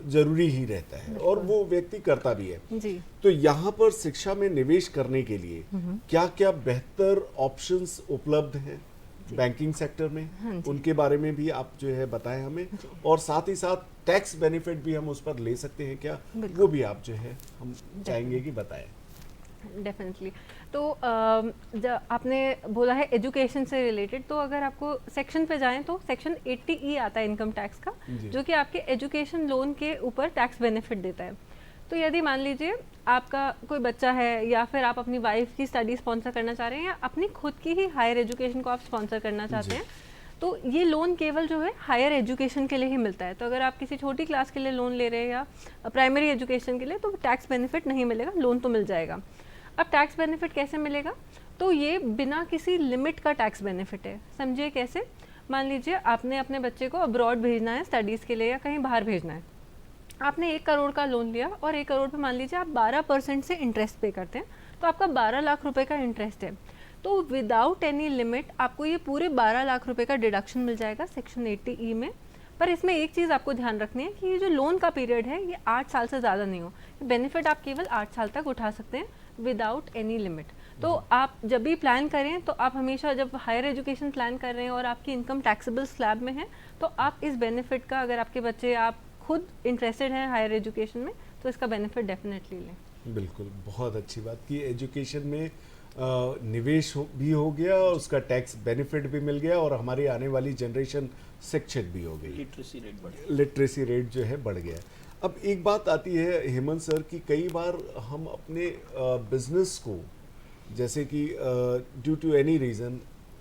जरूरी ही रहता है, और वो व्यक्ति करता भी है जी। तो यहाँ पर शिक्षा में निवेश करने के लिए क्या क्या बेहतर ऑप्शंस उपलब्ध हैं बैंकिंग सेक्टर में? उनके बारे में भी आप जो है बताएं हमें, और साथ ही साथ टैक्स बेनिफिट भी हम उस पर ले सकते हैं क्या, वो भी आप जो है हम चाहेंगे कि बताएं। डेफिनेटली। तो आपने बोला है एजुकेशन से रिलेटेड, तो अगर आपको सेक्शन पे जाएं तो सेक्शन 80E आता है इनकम टैक्स का, जो कि आपके एजुकेशन लोन के ऊपर टैक्स बेनिफिट देता है। तो यदि मान लीजिए आपका कोई बच्चा है या फिर आप अपनी वाइफ की स्टडी स्पॉन्सर करना चाह रहे हैं या अपनी खुद की ही हायर एजुकेशन को आप स्पॉन्सर करना चाहते हैं, तो ये लोन केवल जो है हायर एजुकेशन के लिए ही मिलता है। तो अगर आप किसी छोटी क्लास के लिए लोन ले रहे हैं या प्राइमरी एजुकेशन के लिए, तो टैक्स बेनिफिट नहीं मिलेगा, लोन तो मिल जाएगा। अब टैक्स बेनिफिट कैसे मिलेगा? तो ये बिना किसी लिमिट का टैक्स बेनिफिट है। समझिए कैसे? मान लीजिए आपने अपने बच्चे को अब्रॉड भेजना है स्टडीज़ के लिए या कहीं बाहर भेजना है, आपने 1 करोड़ का लोन लिया और 1 करोड़ पे मान लीजिए आप 12% से इंटरेस्ट पे करते हैं, तो आपका 12 लाख रुपए का इंटरेस्ट है। तो विदाउट एनी लिमिट आपको ये पूरे 12 लाख रुपए का डिडक्शन मिल जाएगा सेक्शन 80E में। पर इसमें एक चीज़ आपको ध्यान रखनी है कि ये जो लोन का पीरियड है ये 8 साल से ज़्यादा नहीं हो, बेनिफिट आप केवल 8 साल तक उठा सकते हैं विदाउट एनी लिमिट। तो आप जब भी प्लान करें तो आप हमेशा जब हायर एजुकेशन प्लान कर रहे हैं और आपकी इनकम टैक्सेबल स्लैब में है तो आप इस बेनिफिट का, अगर आपके बच्चे, आप खुद इंटरेस्टेड हैं हायर एजुकेशन में, तो इसका बेनिफिट डेफिनेटली लें। बिल्कुल, बहुत अच्छी बात कि एजुकेशन में निवेश भी हो गया, उसका टैक्स बेनिफिट भी मिल गया और हमारी आने वाली जनरेशन शिक्षित भी हो गई, लिटरेसी रेट जो है बढ़ गया। अब एक बात आती है हेमंत सर कि कई बार हम अपने बिजनेस को, जैसे कि ड्यू टू एनी रीज़न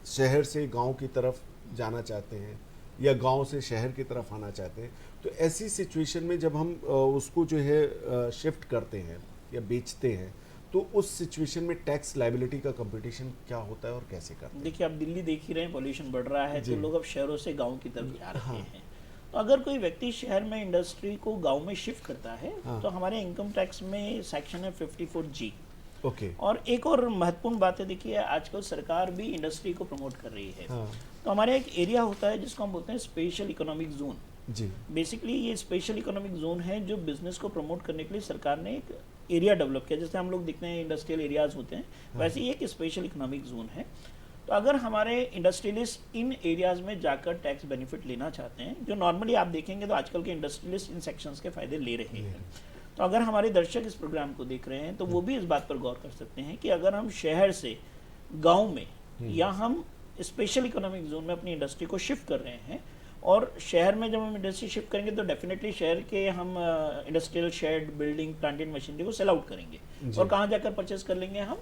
शहर से गांव की तरफ जाना चाहते हैं या गांव से शहर की तरफ आना चाहते हैं, तो ऐसी सिचुएशन में जब हम उसको जो है शिफ्ट करते हैं या बेचते हैं, तो उस सिचुएशन में टैक्स लायबिलिटी का कंपटीशन क्या होता है और कैसे करते हैं? देखिए, आप दिल्ली देख ही रहे हैं, पॉल्यूशन बढ़ रहा है, तो लोग अब शहरों से गांव की तरफ जा रहे हैं। तो अगर कोई व्यक्ति शहर में इंडस्ट्री को गांव में शिफ्ट करता है, तो हमारे इनकम टैक्स में सेक्शन है 54G। ओके। और एक और महत्वपूर्ण बात है, देखिए आजकल सरकार भी इंडस्ट्री को प्रमोट कर रही है। तो हमारे एक एरिया होता है जिसको हम बोलते हैं स्पेशल इकोनॉमिक जोन। जी। बेसिकली ये स्पेशल इकोनॉमिक जोन है जो बिजनेस को प्रमोट करने के लिए सरकार ने एक एरिया डेवलप किया। जैसे हम लोग देखते हैं इंडस्ट्रियल एरियाज होते हैं, वैसे ही एक स्पेशल इकोनॉमिक जोन है। तो अगर हमारे इंडस्ट्रियलिस्ट इन एरियाज में जाकर टैक्स बेनिफिट लेना चाहते हैं, जो नॉर्मली आप देखेंगे तो आजकल के इंडस्ट्रियलिस्ट इन सेक्शंस के फायदे ले रहे हैं। तो अगर हमारे दर्शक इस प्रोग्राम को देख रहे हैं तो वो भी इस बात पर गौर कर सकते हैं कि अगर हम शहर से गांव में या हम स्पेशल इकोनॉमिक जोन में अपनी इंडस्ट्री को शिफ्ट कर रहे हैं, और शहर में जब हम इंडस्ट्री शिफ्ट करेंगे तो डेफिनेटली शहर के हम industrial shed, building, plant and machinery को सेल आउट करेंगे। और कहाँ जाकर परचेस कर लेंगे? हम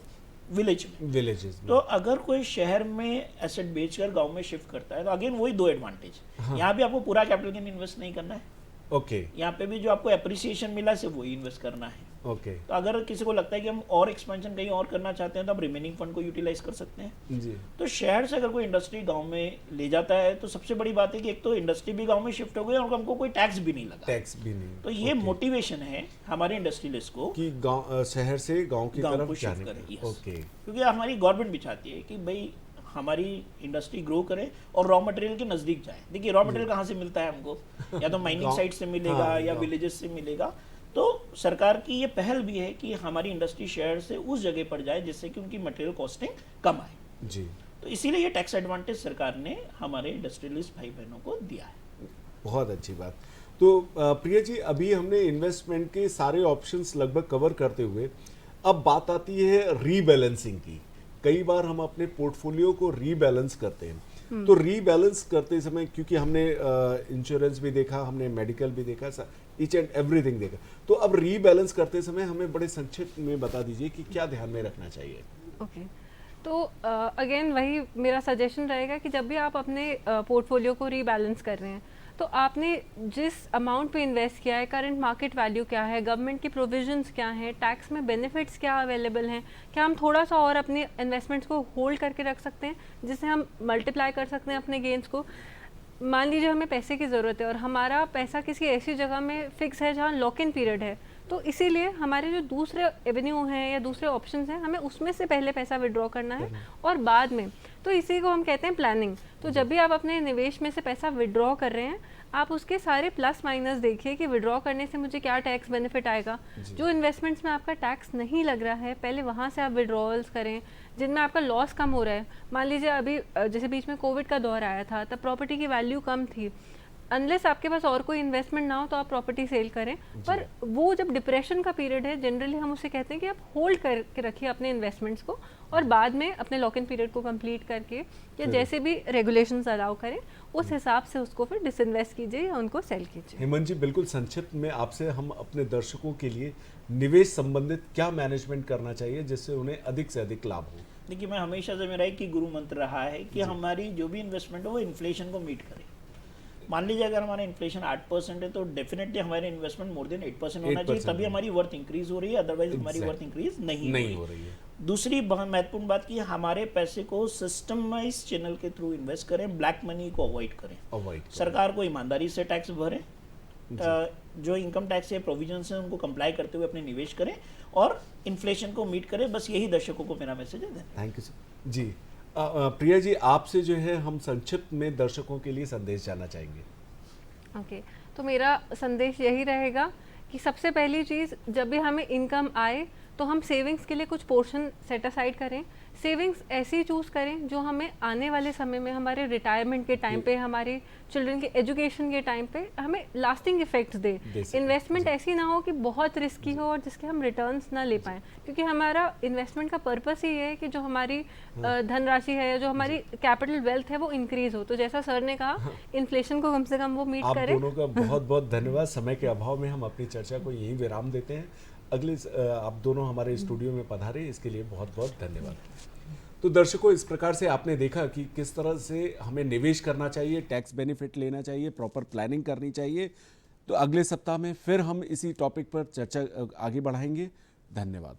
विलेजेस में। तो अगर कोई शहर में एसेट बेचकर गांव में शिफ्ट करता है तो अगेन वही दो एडवांटेज। यहाँ भी आपको पूरा कैपिटल गेन इन्वेस्ट नहीं करना है। ओके। यहाँ पे भी जो आपको एप्रिसिएशन मिला सिर्फ वही इन्वेस्ट करना है। ओके। तो अगर किसी को लगता है कि हम और एक्सपेंशन कहीं और करना चाहते हैं तो आप रिमेनिंग फंड को यूटिलाइज कर सकते हैं। जी। तो शहर से अगर कोई इंडस्ट्री गांव में ले जाता है तो सबसे बड़ी बात है कि एक तो इंडस्ट्री भी गांव में शिफ्ट हो गई और हमको कोई टैक्स भी नहीं लगा। टैक्स भी नहीं। तो ये मोटिवेशन है हमारे इंडस्ट्रियलिस्ट को कि गांव, शहर से गांव की तरफ शिफ्ट करें। ओके। क्योंकि हमारी गवर्नमेंट भी चाहती है कि भाई हमारी इंडस्ट्री ग्रो करे और रॉ मटेरियल के नज़दीक जाए। देखिए रॉ मटेरियल कहाँ से मिलता है हमको? या तो माइनिंग साइट से मिलेगा या विलेजेस से मिलेगा। तो सरकार की ये पहल भी है कि हमारी इंडस्ट्री शहर से उस जगह पर जाए जिससे कि उनकी मटेरियल कॉस्टिंग कम आए। जी। तो इसीलिए ये टैक्स एडवांटेज सरकार ने हमारे इंडस्ट्रियलिस्ट भाई बहनों को दिया है। बहुत अच्छी बात। तो प्रिया जी, अभी हमने इन्वेस्टमेंट के सारे ऑप्शंस लगभग कवर करते हुए अब बात आती है रीबैलेंसिंग की। कई बार हम अपने पोर्टफोलियो को रीबैलेंस करते हैं, तो रीबैलेंस करते समय क्योंकि हमने इंश्योरेंस भी देखा, हमने मेडिकल भी देखा, ईच एंड एवरीथिंग देखा, तो अब रीबैलेंस करते समय हमें बड़े संक्षिप्त में बता दीजिए कि क्या ध्यान में रखना चाहिए। ओके। तो अगेन वही मेरा सजेशन रहेगा कि जब भी आप अपने पोर्टफोलियो को रीबैलेंस कर रहे हैं तो आपने जिस अमाउंट पे इन्वेस्ट किया है, करंट मार्केट वैल्यू क्या है, गवर्नमेंट की प्रोविजंस क्या हैं, टैक्स में बेनिफिट्स क्या अवेलेबल हैं, क्या हम थोड़ा सा और अपने इन्वेस्टमेंट्स को होल्ड करके रख सकते हैं जिससे हम मल्टीप्लाई कर सकते हैं अपने गेन्स को। मान लीजिए हमें पैसे की ज़रूरत है और हमारा पैसा किसी ऐसी जगह में फिक्स है जहाँ लॉक इन पीरियड है, तो इसीलिए हमारे जो दूसरे एवेन्यू हैं या दूसरे ऑप्शंस हैं, हमें उसमें से पहले पैसा विड्रॉ करना है और बाद में, तो इसी को हम कहते हैं प्लानिंग। तो जब भी आप अपने निवेश में से पैसा विड्रॉ कर रहे हैं, आप उसके सारे प्लस माइनस देखिए कि विड्रॉ करने से मुझे क्या टैक्स बेनिफिट आएगा। जो इन्वेस्टमेंट्स में आपका टैक्स नहीं लग रहा है, पहले वहाँ से आप विड्रॉल्स करें। जिनमें आपका लॉस कम हो रहा है, मान लीजिए अभी जैसे बीच में कोविड का दौर आया था, तब प्रॉपर्टी की वैल्यू कम थी, अनलेस आपके पास और कोई इन्वेस्टमेंट ना हो तो आप प्रॉपर्टी सेल करें। पर वो जब डिप्रेशन का पीरियड है, जनरली हम उसे कहते हैं कि आप होल्ड करके रखिए अपने इन्वेस्टमेंट्स को और बाद में अपने लॉक इन पीरियड को कंप्लीट करके या जैसे भी रेगुलेशंस अलाउ करें उस हिसाब से उसको फिर डिसइन्वेस्ट कीजिए या उनको सेल कीजिए। हेमंत जी, बिल्कुल संक्षिप्त में आपसे हम अपने दर्शकों के लिए निवेश संबंधित क्या मैनेजमेंट करना चाहिए जिससे उन्हें अधिक से अधिक लाभ हो? देखिए, मैं हमेशा से मेरा एक ही गुरु मंत्र रहा है कि हमारी जो भी इन्वेस्टमेंट है वो इन्फ्लेशन को मीट करे। मान लीजिए अगर हमारा इन्फ्लेशन 8% है तो डेफिनेटली हमारे इन्वेस्टमेंट मोर देन 8% होना चाहिए, तभी हमारी वर्थ इंक्रीज हो रही है, अदरवाइज हमारी वर्थ इंक्रीज नहीं हो रही है। दूसरी बहुत महत्वपूर्ण बात की हमारे पैसे को सिस्टमाइज चैनल के थ्रू इन्वेस्ट करें, ब्लैक मनी को अवॉइड करें। सरकार को ईमानदारी से टैक्स भरें, जो इनकम टैक्स के प्रोविजन है उनको कंप्लाई करते हुए अपने निवेश करें और इन्फ्लेशन को मीट करें। बस यही दर्शकों को मेरा मैसेज है। Thank you sir. जी, प्रिया जी, आपसे जो है हम संक्षिप्त में दर्शकों के लिए संदेश जानना चाहेंगे। ओके, तो मेरा संदेश यही रहेगा कि सबसे पहली चीज़, जब भी हमें इनकम आए तो हम सेविंग्स के लिए कुछ पोर्शन सेट असाइड करें। सेविंग्स ऐसी चूज करें जो हमें आने वाले समय में, हमारे रिटायरमेंट के टाइम पे, हमारे चिल्ड्रन के एजुकेशन के टाइम पे हमें लास्टिंग इफेक्ट्स दे। इन्वेस्टमेंट ऐसी ना हो कि बहुत रिस्की हो और जिसके हम रिटर्न्स ना ले पाएं, क्योंकि हमारा इन्वेस्टमेंट का पर्पस ही है कि जो हमारी धनराशि है, जो हमारी कैपिटल वेल्थ है, वो इंक्रीज हो। तो जैसा सर ने कहा, इन्फ्लेशन को कम से कम वो मीट आप करें। दोनों का बहुत बहुत धन्यवाद। समय के अभाव में हम अपनी चर्चा को यहीं विराम देते हैं। अगले आप दोनों हमारे स्टूडियो में पधारे, इसके लिए बहुत बहुत धन्यवाद। तो दर्शकों, इस प्रकार से आपने देखा कि किस तरह से हमें निवेश करना चाहिए, टैक्स बेनिफिट लेना चाहिए, प्रॉपर प्लानिंग करनी चाहिए। तो अगले सप्ताह में फिर हम इसी टॉपिक पर चर्चा आगे बढ़ाएंगे। धन्यवाद।